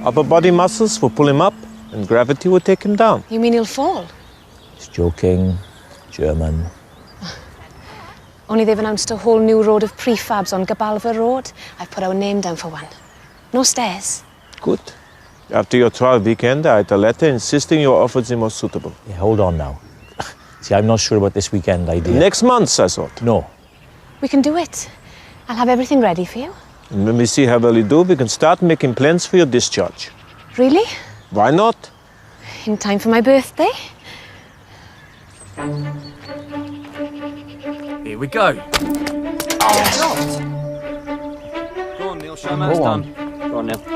S3: Upper body muscles will pull him up, and gravity will take him down.
S23: You mean he'll fall?
S11: He's joking. German.
S23: Only they've announced a whole new road of prefabs on Gabalva Road. I've put our name down for one. No stairs.
S3: Good. After your trial weekend, I had a letter insisting you were offered the most suitable.
S11: Yeah, hold on now. See, I'm not sure about this weekend idea.
S3: Next month, I thought.
S11: No.
S23: We can do it. I'll have everything ready for you.
S3: And when we see how well you do, we can start making plans for your discharge.
S23: Really?
S3: Why not?
S23: In time for my birthday?
S21: Here we go.
S15: Oh,
S21: Go on, Neil. Show man's done.
S12: Go on, Neil.
S21: Go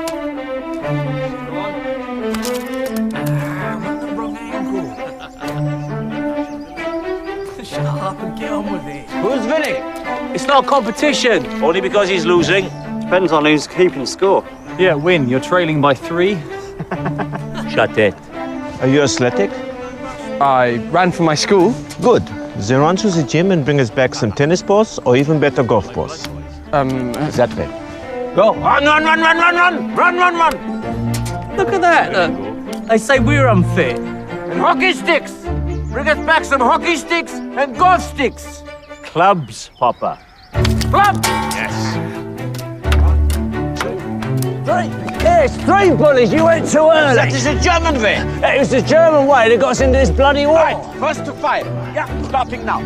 S21: on. I'm at the wrong angle. Shut up and get on with it.
S12: Who's winning? It's not a competition.
S11: Only because he's losing.
S12: Depends on who's keeping score.
S21: Yeah, win. You're trailing by 3.
S11: Shut it.
S3: Are you athletic?
S21: I ran for my school.
S3: Good. Then run to the gym and bring us back some tennis balls, or even better, golf balls. That way.
S12: Go. Run, run, run, run, run, run! Run, run, run! Look at that. They say we're unfit. And hockey sticks! Bring us back some hockey sticks and golf sticks!
S11: Clubs, Papa.
S12: Club!
S11: Yes.
S12: 3. Yes, 3 bullies. You went too early.
S3: That is a German way.
S12: It was the German way that got us into this bloody war.
S3: Right, first to 5.
S12: Yeah, starting now.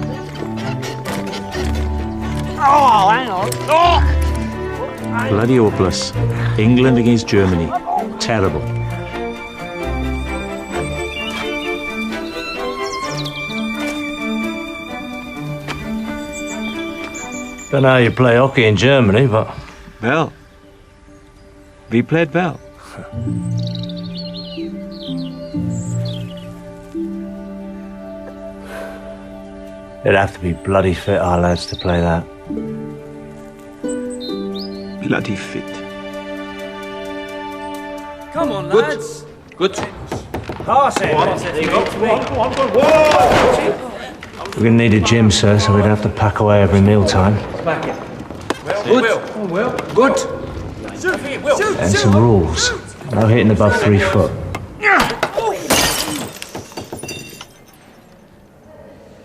S12: Oh, hang on. Oh!
S11: Bloody hopeless. England against Germany. Terrible.
S12: Don't know how you play hockey in Germany, but...
S11: Well,
S6: We played well.
S8: They'd have to be bloody fit, our lads, to play that.
S6: Bloody fit.
S21: Come on, lads.
S6: Good.
S8: Pass it. We're going to need a gym, sir, so we'd have to pack away every mealtime.
S21: Good.
S8: And some rules. No hitting above 3 foot.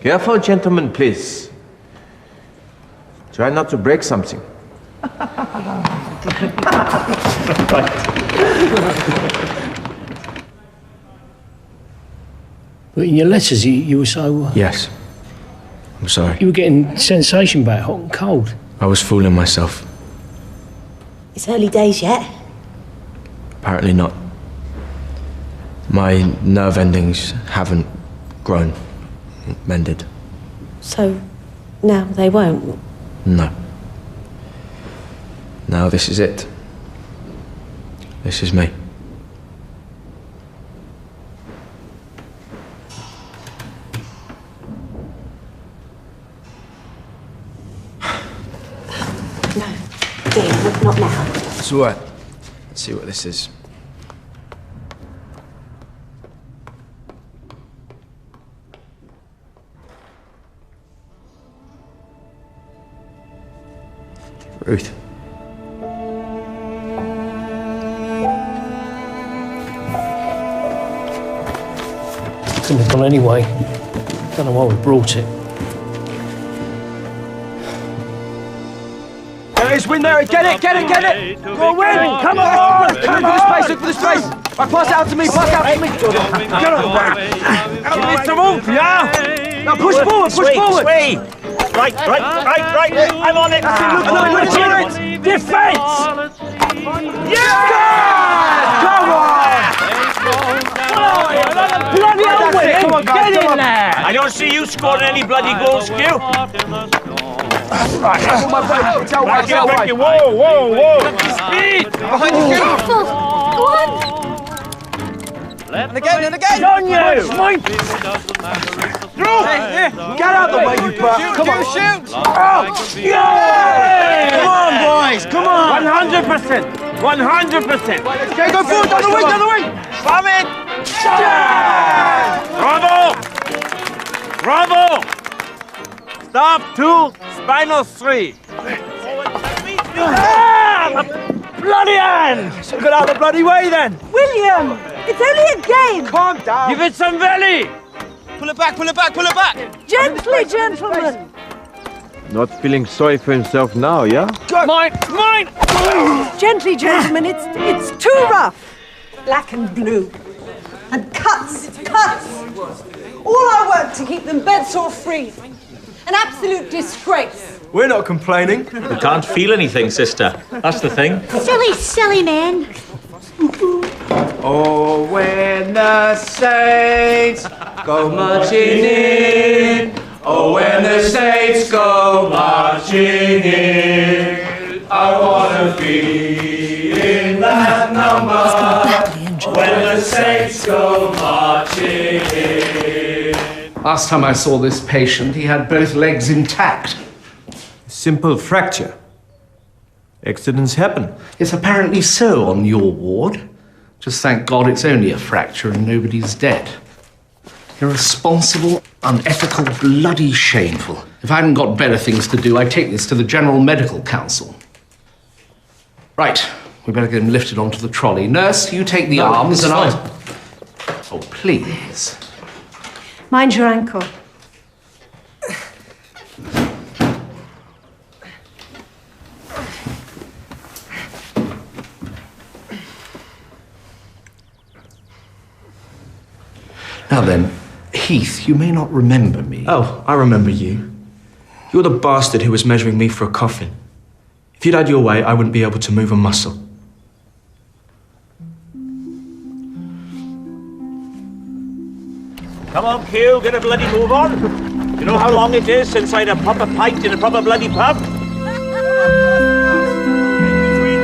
S3: Careful, gentlemen, please. Try not to break something.
S14: But in your letters, you were so...
S10: Yes. I'm sorry.
S14: You were getting sensation back, hot and cold.
S10: I was fooling myself.
S5: It's early days yet.
S10: Apparently not. My nerve endings haven't grown, mended.
S5: So now they won't.
S10: No. Now this is it. This is me.
S5: No, dear, not now.
S10: It's all right. Let's see what this is. Ruth.
S14: Couldn't have gone anyway. Don't know why we brought it.
S15: There it is, win there. Get it. Go win. Come on. Look for the space. Right, pass it out to me. Get on the back. It's the move, yeah? Now push forward.
S16: Right. I'm on it.
S15: That's it. Defense.
S16: Yeah!
S15: Come on. Bloody hell, William.
S16: Come on, guys,
S15: Get in there.
S16: I don't see you scoring any bloody goals, Q.
S15: Right, it's our way.
S16: Whoa.
S15: Speed.
S16: Behind you,
S5: Careful. Go on.
S15: And again. On you. Through. Get out the way, you butt. Come on. Shoot. Oh, yeah. Come on, boys. Come on.
S16: 100%.
S15: Okay, go forward. Down the wing.
S16: Bomb it.
S15: Yeah.
S16: Bravo. Stop 2, spinal 3.
S15: Bloody hand. So get out of the bloody way then.
S5: William, it's only a game.
S15: Calm down.
S16: Give it some belly.
S15: Pull it back.
S5: Gently, gentlemen.
S6: Not feeling sorry for himself now, yeah?
S16: Mine.
S4: Gently, gentlemen, it's too rough. Black and blue. And cuts. All our work to keep them bedsore free. An absolute disgrace.
S15: We're not complaining.
S11: We can't feel anything, sister. That's the thing.
S5: Silly man.
S15: Oh, when the saints go marching in. Oh, when the saints go marching in. I want to be in that number. When the saints go marching in.
S7: Last time I saw this patient, he had both legs intact.
S3: Simple fracture. Accidents happen.
S7: Yes, apparently so on your ward. Just thank God it's only a fracture and nobody's dead. Irresponsible, unethical, bloody shameful. If I hadn't got better things to do, I'd take this to the General Medical Council. Right, we better get him lifted onto the trolley. Nurse, you take the arms and I'll... Oh, please.
S4: Mind your ankle.
S7: Now then, Heath, you may not remember me.
S10: Oh, I remember you. You're the bastard who was measuring me for a coffin. If you'd had your way, I wouldn't be able to move a muscle.
S16: Come on, Q, get a bloody move on. You know how long it is since I had a proper pint in a proper bloody pub? Between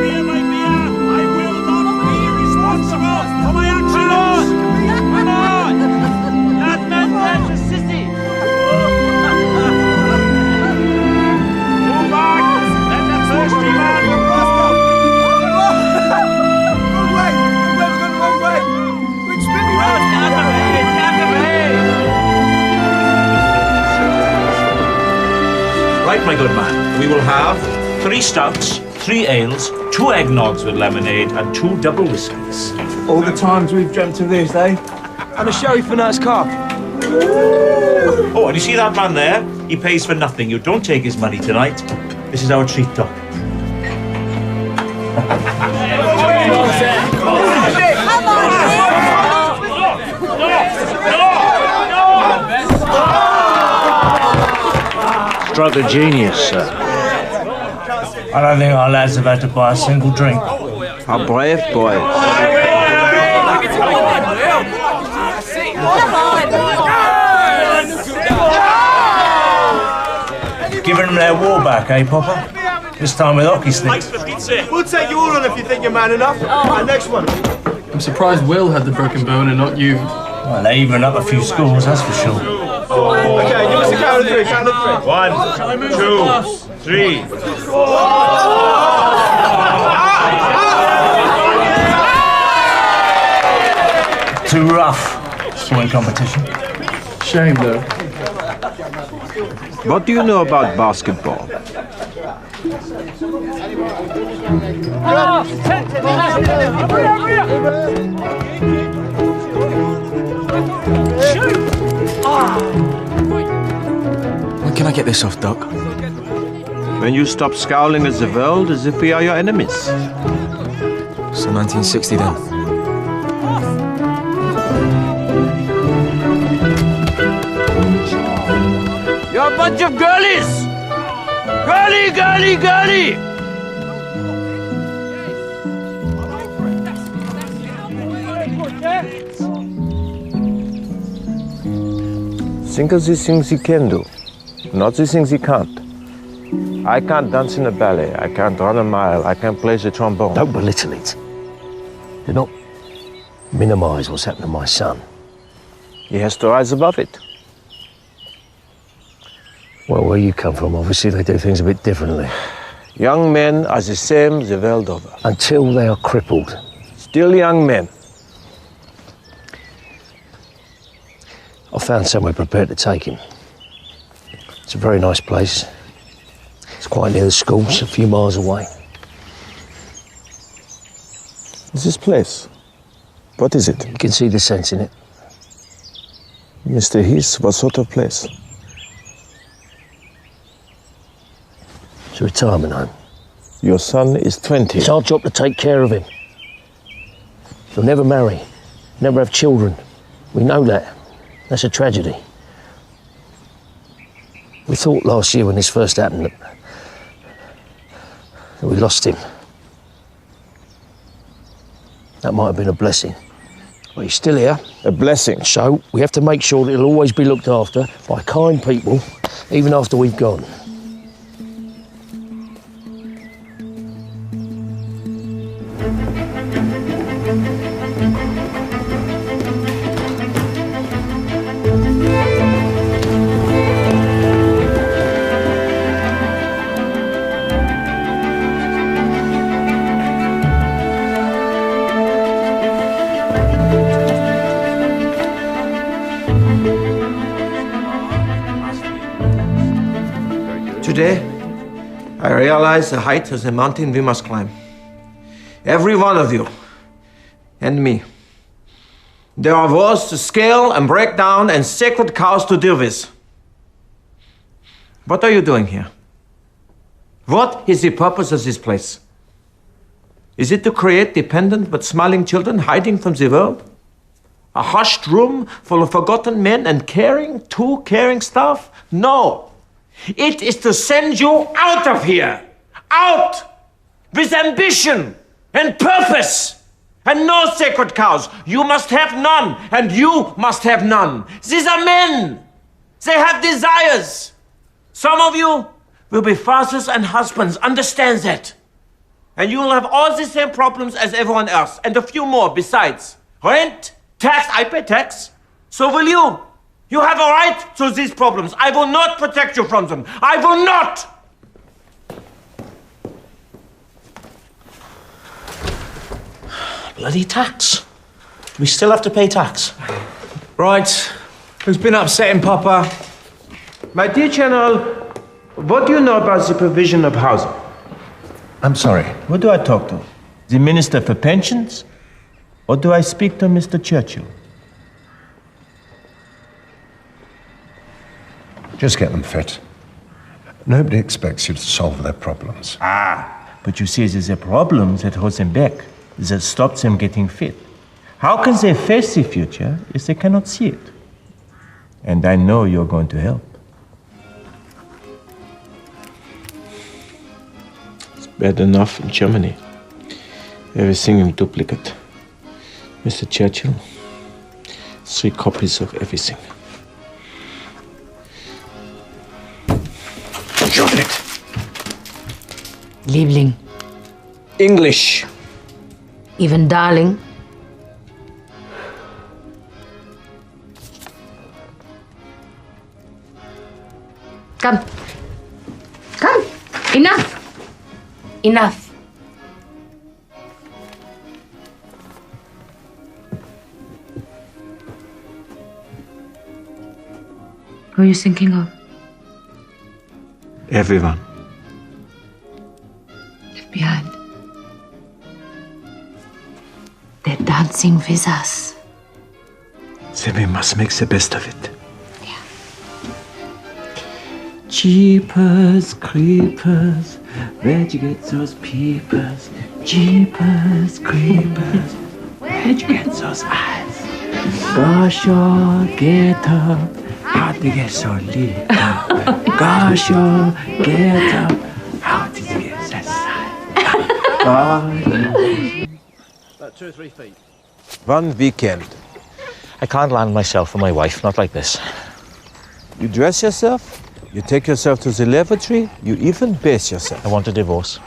S16: me and my beer, I will
S11: right, my good man. We will have 3 stouts, 3 ales, 2 eggnogs with lemonade, and 2 double whiskies.
S15: All the times we've dreamt of this, eh? And a sherry for Nurse Carr.
S11: Oh, and you see that man there? He pays for nothing. You don't take his money tonight. This is our treat, Doc.
S8: Struck a genius, sir.
S12: I don't think our lads have had to buy a single drink.
S6: How brave, boys.
S12: Giving them their war back, eh, Popper? This time with hockey sticks.
S1: We'll take you all on if you think you're man enough. Right, next one.
S13: I'm surprised Will had the broken bone and not you.
S12: Well, they even up a few scores, that's for sure.
S1: Okay, give us a count of 3, count of 3.
S11: 1, 2, 3.
S12: Too rough. Swimming competition.
S13: Shame, though.
S6: What do you know about basketball?
S15: When can I get this off, Doc?
S6: When you stop scowling at the world as if we are your enemies.
S15: So 1960 then.
S12: You're a bunch of girlies! Girly, girly, girly!
S6: Think of the things he can do, not the things he can't. I can't dance in a ballet, I can't run a mile, I can't play the trombone.
S14: Don't belittle it. Do not minimise what's happened to my son.
S6: He has to rise above it.
S14: Well, where you come from, obviously they do things a bit differently.
S6: Young men are the same the world over.
S14: Until they are crippled.
S6: Still young men.
S14: I found somewhere prepared to take him. It's a very nice place. It's quite near the schools, a few miles away.
S6: This place? What is it?
S14: You can see the sense in it.
S6: Mr. Heath, what sort of place?
S14: It's a retirement home.
S6: Your son is 20.
S14: It's our job to take care of him. He'll never marry, never have children. We know that. That's a tragedy. We thought last year when this first happened that we lost him. That might have been a blessing. But he's still here.
S6: A blessing?
S14: So we have to make sure that he'll always be looked after by kind people, even after we've gone.
S10: Today, I realize the height of the mountain we must climb. Every one of you, and me. There are walls to scale and break down and sacred cows to deal with. What are you doing here? What is the purpose of this place? Is it to create dependent but smiling children hiding from the world? A hushed room full of forgotten men and too caring staff? No. It is to send you out of here. Out! With ambition and purpose. And no sacred cows. You must have none, and you must have none. These are men. They have desires. Some of you will be fathers and husbands. Understand that. And you will have all the same problems as everyone else, and a few more besides. Rent, tax, I pay tax. So will you. You have a right to these problems. I will not protect you from them. I will not!
S11: Bloody tax. We still have to pay tax.
S10: Right. Who's been upsetting Papa? My dear General,
S3: What do you know about the provision of housing?
S9: I'm sorry.
S3: Who do I talk to? The Minister for Pensions? Or do I speak to Mr. Churchill?
S9: Just get them fit. Nobody expects you to solve their problems.
S3: But you see, there's a problem that holds them back, that stops them getting fit. How can they face the future if they cannot see it? And I know you're going to help.
S6: It's bad enough in Germany. Everything in duplicate. Mr. Churchill, 3 copies of everything.
S17: Liebling.
S6: English.
S17: Even darling. Come. Come. Enough. Enough. Who are you thinking of?
S6: Everyone.
S17: Left behind. They're dancing with us.
S6: Then we must make the best of it. Jeepers, creepers, where'd you get those peepers? Jeepers, creepers, where'd you get those eyes? Gosh, oh, get up, how did you get so little? Gosh, oh, get up, how did you get that size?
S13: About 2 or 3 feet.
S3: One weekend.
S8: I can't land myself or my wife, not like this.
S3: You dress yourself, you take yourself to the lavatory, you even bathe yourself.
S8: I want a divorce.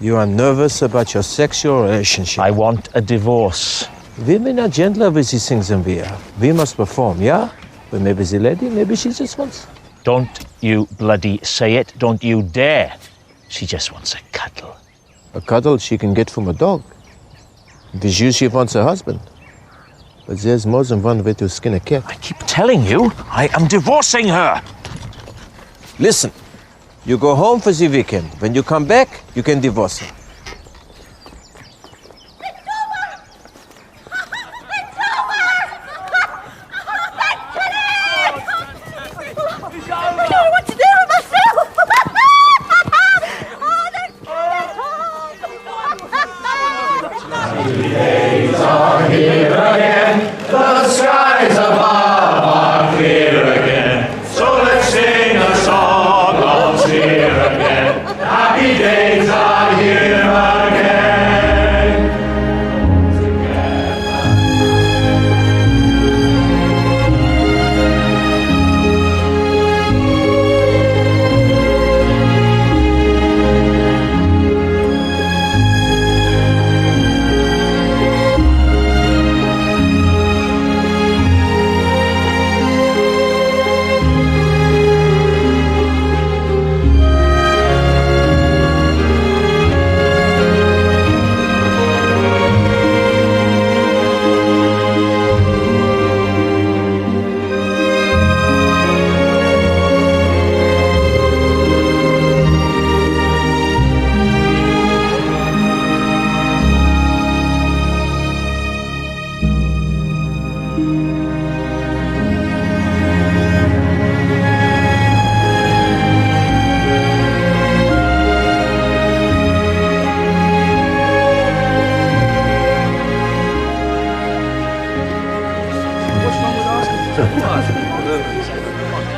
S3: You are nervous about your sexual relationship.
S8: I want a divorce.
S3: Women are gentler with these things than we are. We must perform, yeah? But maybe the lady, maybe she just wants...
S8: Don't you bloody say it. Don't you dare. She just wants a cuddle.
S3: A cuddle she can get from a dog. With you, she wants a husband. But there's more than one way to skin a cat.
S8: I keep telling you, I am divorcing her.
S3: Listen, you go home for the weekend. When you come back, you can divorce her.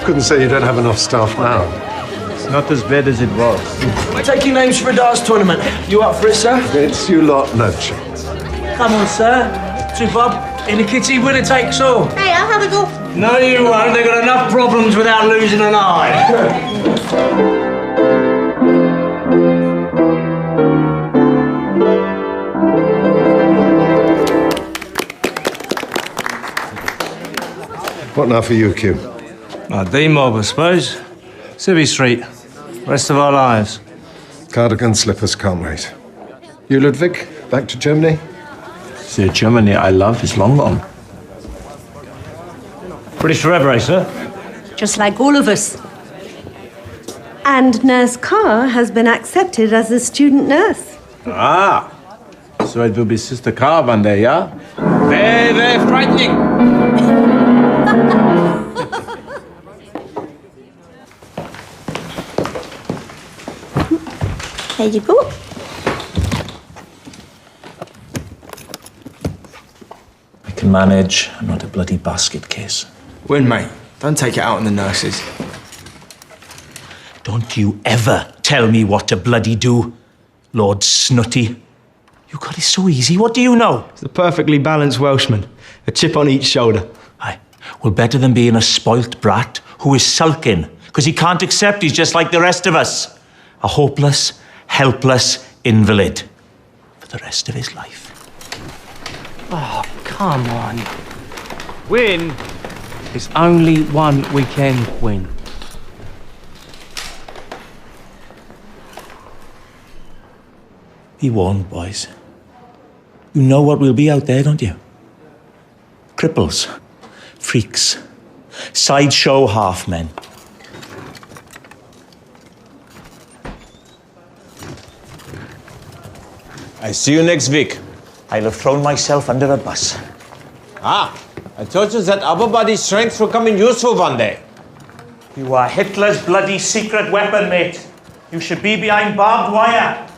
S9: Couldn't say you don't have enough staff now.
S3: It's not as bad as it was.
S15: We're taking names for a darts tournament. You up for it, sir?
S9: It's you lot, no chance.
S12: Come on, sir. 2 bob. In the kitty, winner takes all.
S5: Hey, I'll have a go.
S12: No, you won't. They've got enough problems without losing an eye.
S9: What now for you, Q?
S12: D-mob, I suppose. Civvy Street. Rest of our lives.
S9: Cardigan slippers can't wait. You, Ludwig, back to Germany?
S6: The Germany I love is long gone.
S12: British forever, eh, sir?
S4: Just like all of us. And Nurse Carr has been accepted as a student nurse.
S10: Ah, so it will be Sister Carr one day, yeah? Very, very frightening.
S5: There you go.
S8: I can manage. I'm not a bloody basket case.
S15: Win, mate. Don't take it out on the nurses.
S8: Don't you ever tell me what to bloody do, Lord Snutty. You got it so easy. What do you know?
S15: It's a perfectly balanced Welshman. A chip on each shoulder.
S8: Aye. Well, better than being a spoilt brat who is sulking because he can't accept he's just like the rest of us. A hopeless, helpless invalid for the rest of his life.
S12: Oh, come on. Win is only one weekend win.
S8: Be warned, boys. You know what we'll be out there, don't you? Cripples, freaks, sideshow half-men.
S10: I see you next week.
S8: I'll have thrown myself under a bus.
S10: Ah, I told you that upper body strength will come in useful one day.
S8: You are Hitler's bloody secret weapon, mate. You should be behind barbed wire.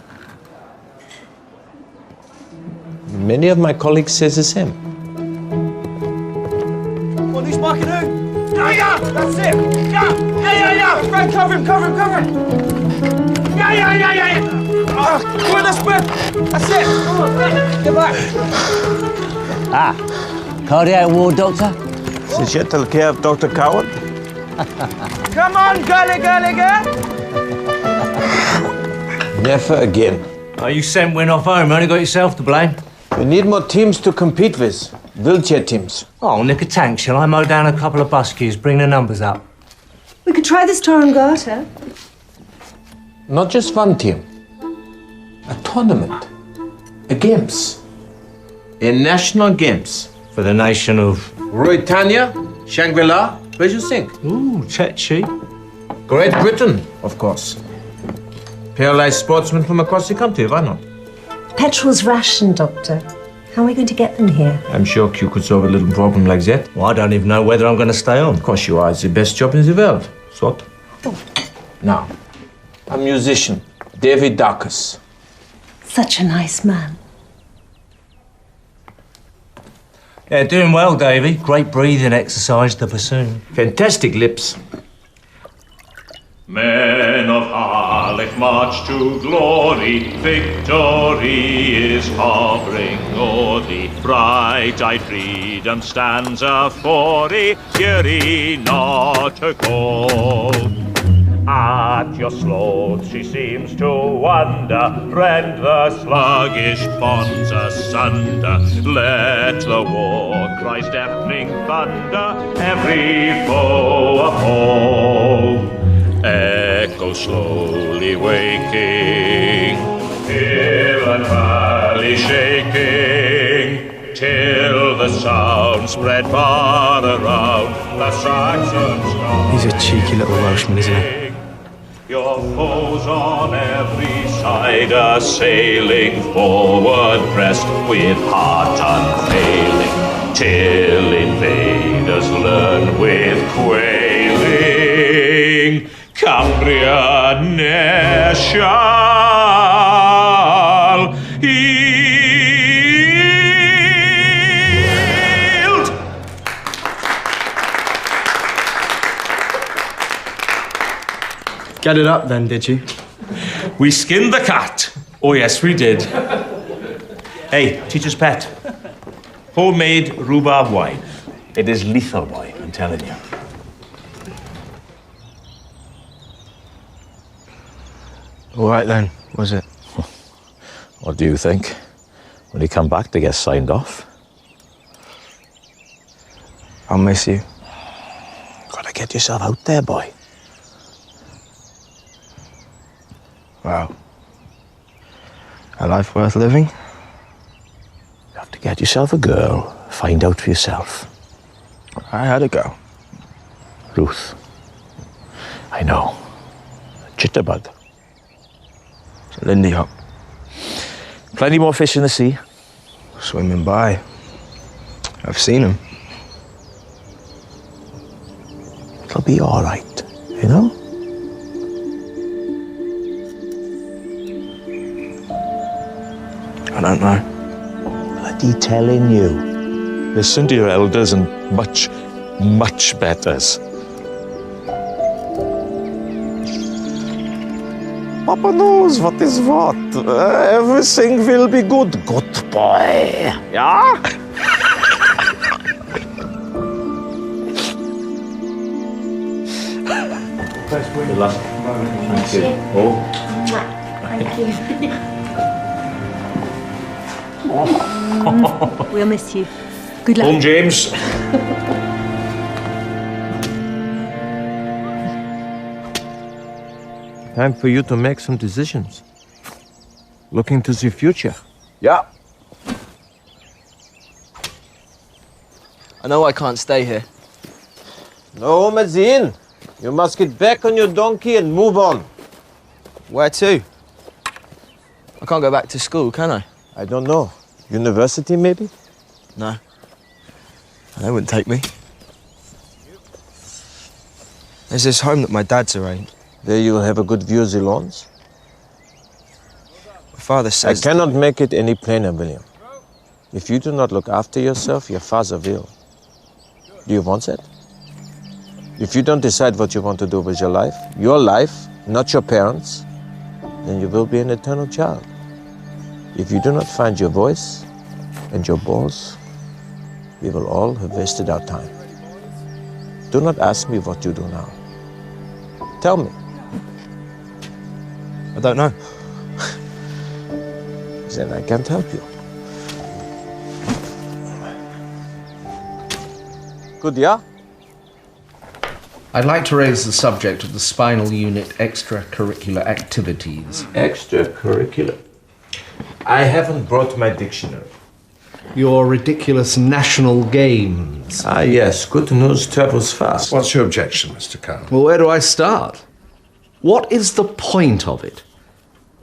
S10: Many of my colleagues say the same.
S15: Come on, who's marking who? Yeah! That's it! Yeah! Frank, cover him! Yeah! Come on, that's spread! That's it! Get back!
S12: Ah, cardiac ward, doctor?
S10: Did you take care of Dr. Coward?
S15: Come on, girl!
S10: Never again.
S12: Oh, you sent Win off home. Only got yourself to blame.
S10: We need more teams to compete with. Wheelchair teams.
S12: Oh, nick a tank. Shall I mow down a couple of bus queues? Bring the numbers up.
S4: We could try this Torangata.
S10: Not just one team. A tournament. A games. A national games.
S12: For the nation of...
S10: Ruritania, Shangri-La, where do you think?
S12: Ooh, Tetchy.
S10: Great Britain, of course. Paralyzed sportsmen from across the country, why not?
S4: Petrol's rationed, Doctor. How are we going to get them here?
S10: I'm sure Q could solve a little problem like that.
S12: Well, I don't even know whether I'm going to stay on.
S10: Of course you are. It's the best job in the world. Sort. Now, a musician, David Darkus.
S4: Such a nice man.
S12: Yeah, doing well, Davey. Great breathing exercise, the bassoon.
S10: Fantastic lips.
S2: Men of Harlech march to glory, victory is hovering o'er thee. Bright-eyed freedom stands afore thee, hear ye not her call. At your sloth she seems to wander, rend the sluggish bonds asunder. Let the war cries deafening thunder, every foe appall. Echo slowly waking, hill and valley shaking, till the sound spread far around the Saxon sky.
S15: He's a cheeky little Welshman, isn't he?
S2: Your foes on every side assailing, forward pressed with heart unfailing, till invaders learn with quailing, Cumbria ne'er shall yield.
S15: Get it up then, did you?
S8: We skinned the cat. Oh, yes, we did. Hey, teacher's pet. Homemade rhubarb wine. It is lethal, boy, I'm telling you.
S15: All right then, was it?
S8: What do you think? When you come back to get signed off?
S15: I'll miss you.
S8: Gotta get yourself out there, boy.
S15: Wow. A life worth living?
S8: You have to get yourself a girl, find out for yourself.
S15: I had a girl.
S8: Ruth. I know. Jitterbug.
S15: It's a Lindy Hop.
S8: Plenty more fish in the sea.
S15: Swimming by. I've seen them.
S8: It'll be all right, you know?
S15: I don't know.
S8: Bloody telling you. Listen to your elders and much, much betters. Papa knows what is what. Everything will be good. Good boy. Yeah?
S2: Good luck. Thank you. Oh.
S5: Thank you.
S4: We'll miss you. Good luck.
S2: Home, James.
S10: Time for you to make some decisions. Looking to the future.
S15: Yeah. I know I can't stay here.
S10: No, Mazin. You must get back on your donkey and move on.
S15: Where to? I can't go back to school, can I?
S10: I don't know. University, maybe?
S15: No. They wouldn't take me. There's this home that my dad's arranged.
S10: There you'll have a good view of the lawns.
S15: My father says...
S10: I cannot make it any plainer, William. If you do not look after yourself, your father will. Do you want that? If you don't decide what you want to do with your life, not your parents', then you will be an eternal child. If you do not find your voice and your balls, we will all have wasted our time. Do not ask me what you do now. Tell me.
S15: I don't know.
S10: Then I can't help you. Good, yeah?
S7: I'd like to raise the subject of the spinal unit extracurricular activities.
S10: Extracurricular? I haven't brought my dictionary.
S7: Your ridiculous national games.
S10: Ah, yes. Good news travels fast.
S9: What's your objection, Mr. Cowan?
S7: Well, where do I start? What is the point of it?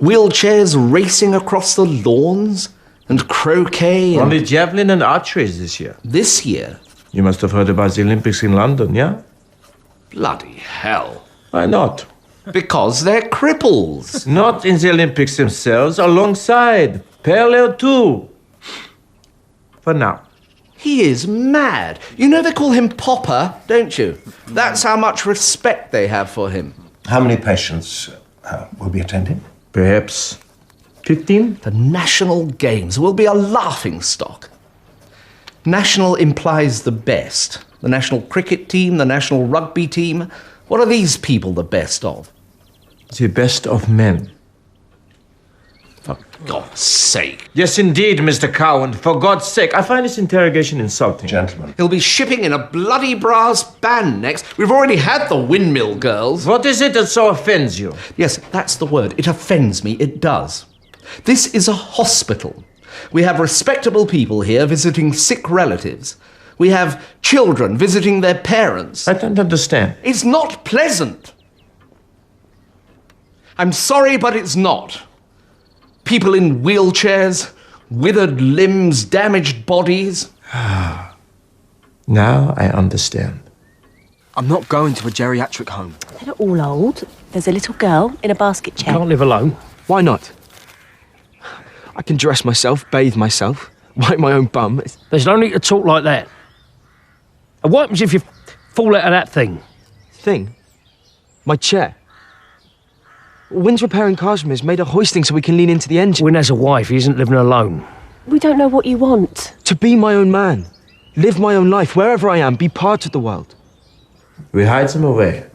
S7: Wheelchairs racing across the lawns? And croquet? And...
S10: Only javelin and archery this year.
S7: This year?
S10: You must have heard about the Olympics in London, yeah?
S7: Bloody hell.
S10: Why not?
S7: Because they're cripples.
S10: Not in the Olympics themselves, alongside. Parallel to. For now.
S7: He is mad. You know they call him Popper, don't you? That's how much respect they have for him.
S9: How many patients will be attending?
S10: Perhaps 15?
S7: The National Games will be a laughingstock. National implies the best. The national cricket team, the national rugby team. What are these people the best of?
S10: The best of men.
S7: For God's sake.
S10: Yes, indeed, Mr. Cowan. For God's sake. I find this interrogation insulting.
S9: Gentlemen.
S7: He'll be shipping in a bloody brass band next. We've already had the windmill girls.
S10: What is it that so offends you?
S7: Yes, that's the word. It offends me. It does. This is a hospital. We have respectable people here visiting sick relatives. We have children visiting their parents.
S10: I don't understand.
S7: It's not pleasant. I'm sorry, but it's not. People in wheelchairs, withered limbs, damaged bodies.
S10: Now I understand.
S15: I'm not going to a geriatric home.
S5: They're not all old. There's a little girl in a basket chair.
S12: Can't live alone.
S15: Why not? I can dress myself, bathe myself, wipe my own bum.
S12: There's no need to talk like that. And what happens if you fall out of that thing?
S15: Thing? My chair. Wynn's repairing cars from us made a hoisting so we can lean into the engine.
S12: Wynn has a wife, he isn't living alone.
S5: We don't know what you want.
S15: To be my own man. Live my own life, wherever I am, be part of the world.
S10: We hide them away.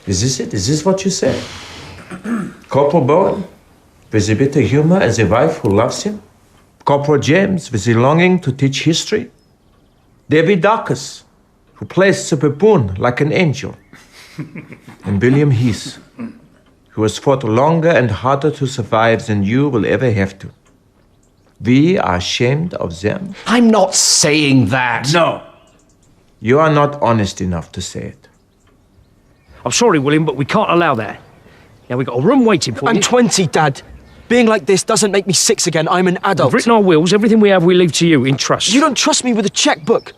S10: Is this it? Is this what you say? Corporal Bowen, with a bit of humor and a wife who loves him? Corporal James, with the longing to teach history? David Darkus, who plays the baboon like an angel? And William Heath, who has fought longer and harder to survive than you will ever have to. We are ashamed of them.
S7: I'm not saying that.
S10: No. You are not honest enough to say it.
S12: I'm sorry, William, but we can't allow that.
S18: Now, we've got a room waiting for you.
S15: I'm 20, Dad. Being like this doesn't make me 6 again. I'm an adult.
S18: We've written our wills. Everything we have, we leave to you in trust.
S15: You don't trust me with a checkbook.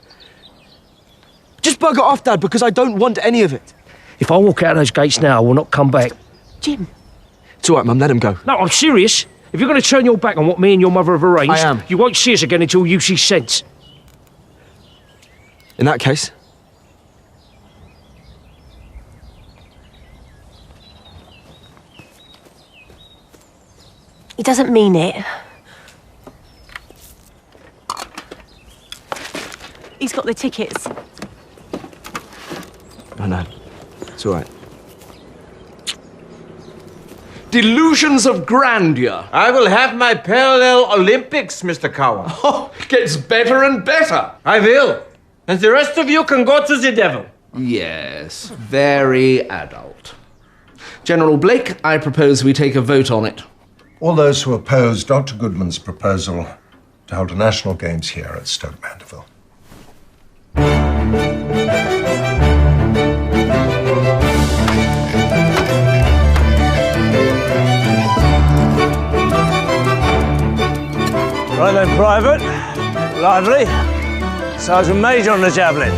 S15: Just bugger off, Dad, because I don't want any of it.
S18: If I walk out of those gates now, I will not come back.
S15: Jim. It's all right, Mum. Let him go.
S18: No, I'm serious. If you're going to turn your back on what me and your mother have arranged,
S15: I am.
S18: You won't see us again until you see sense.
S15: In that case...
S5: He doesn't mean it. He's got the tickets.
S15: Oh, no. It's all right.
S7: Delusions of grandeur.
S10: I will have my parallel Olympics, Mr. Cowan.
S7: Oh, gets better and better.
S10: I will. And the rest of you can go to the devil.
S7: Yes, very adult. General Blake, I propose we take a vote on it.
S9: All those who oppose Dr. Goodman's proposal to hold a national games here at Stoke Mandeville.
S8: Right then, Private. Lively. Sergeant Major on the javelin.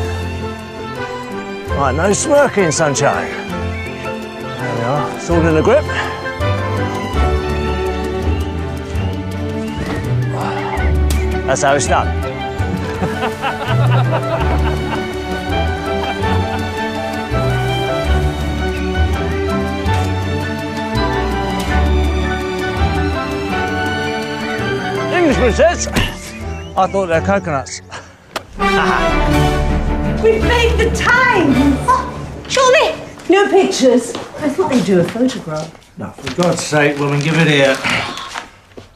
S8: Right, no smirking, sunshine. There we are, sword in the grip. That's how it's done. Englishman says, I thought they're coconuts.
S4: We've made the time! Oh, surely! No pictures. I thought they'd do a photograph.
S8: No, for God's sake, woman, give it here.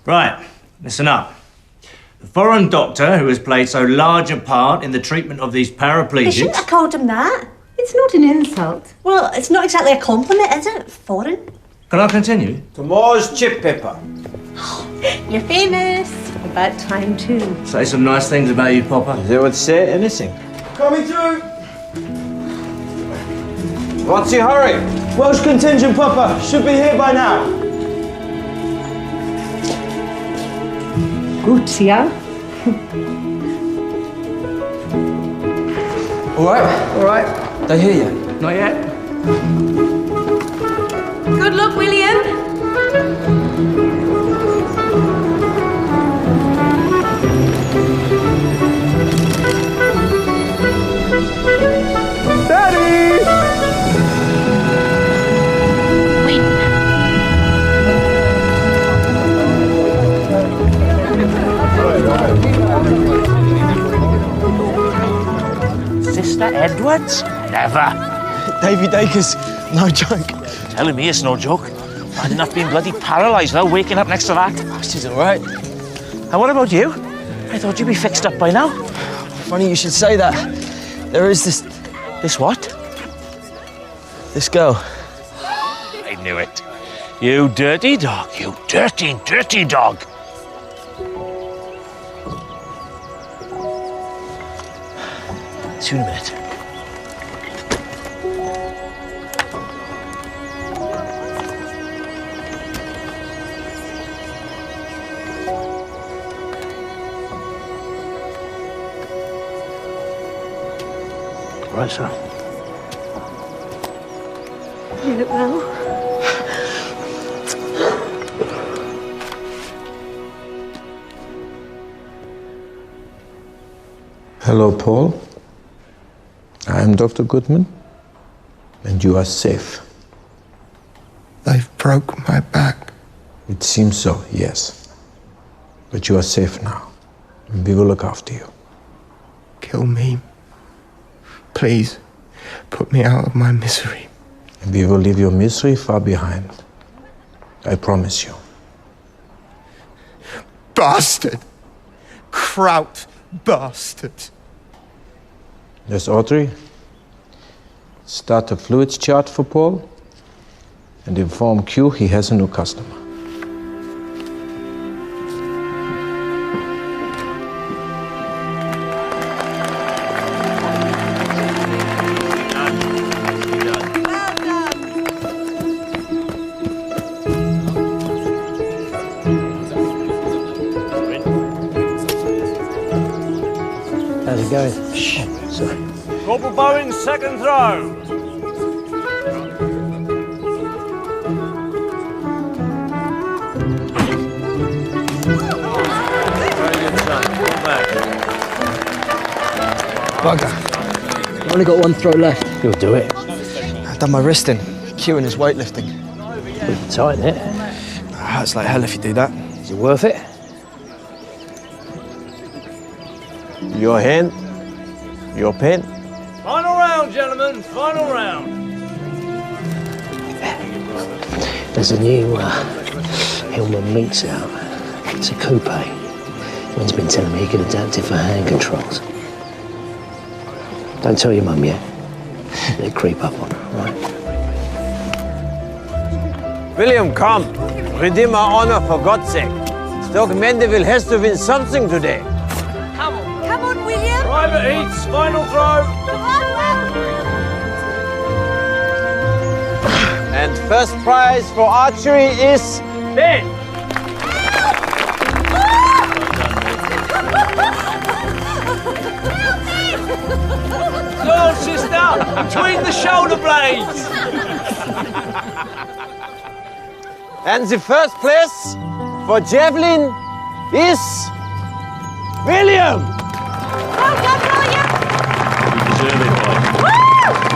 S8: Right, listen up. The foreign doctor who has played so large a part in the treatment of these
S5: They
S8: paraplegics...
S5: shouldn't have called him that.
S4: It's not an insult.
S5: Well, it's not exactly a compliment, is it? Foreign.
S8: Can I continue?
S10: Tomorrow's chip paper.
S5: You're famous.
S4: About time, too.
S8: Say some nice things about you, Popper.
S10: They would say anything.
S15: Coming through.
S10: What's your hurry?
S15: Welsh contingent, Papa. Should be here by now.
S4: Gut, ja?
S15: All right, all right. They hear you?
S7: Not yet.
S5: Good luck, William.
S15: Daddy!
S8: Sister Edwards? Never.
S15: Davy Dacres, no joke.
S8: Telling me it's no joke. I'd enough being bloody paralysed now, waking up next to that.
S15: Oh, she's all right.
S8: And what about you? I thought you'd be fixed up by now.
S15: Funny you should say that. There is this...
S8: This what?
S15: This girl.
S8: I knew it. You dirty dog. You dirty, dirty dog. See you in a minute. Right, sir.
S5: You look well.
S3: Hello, Paul. I am Dr. Goodman, and you are safe.
S9: They've broke my back.
S3: It seems so, yes. But you are safe now, and we will look after you.
S9: Kill me. Please, put me out of my misery.
S3: And we will leave your misery far behind. I promise you.
S9: Bastard! Kraut bastard!
S3: Yes, Audrey. Start a fluids chart for Paul and inform Q he has a new customer.
S14: Shh. Sorry.
S12: Corporal Bowen's second throw.
S15: Bugger. I've only got one throw left.
S14: You'll do it.
S15: I've done my wristing. Queuing is weightlifting.
S14: Pretty tight, isn't it?
S15: It hurts like hell if you do that.
S14: Is it worth it?
S10: Your hand, your pen.
S12: Final round, gentlemen. Final round.
S14: There's a new Hillman Meats out. It's a coupe. One's been telling me he can adapt it for hand controls. Don't tell your mum yet. They creep up on her, right?
S10: William, come. Redeem our honor for God's sake. Stoke Mandeville has to win something today.
S19: Come on, William.
S12: Private Heats, final throw.
S10: And first prize for archery is Ben.
S12: Go, sister! Between the shoulder blades!
S10: And the first place for javelin is William.
S11: You deserve it, boy.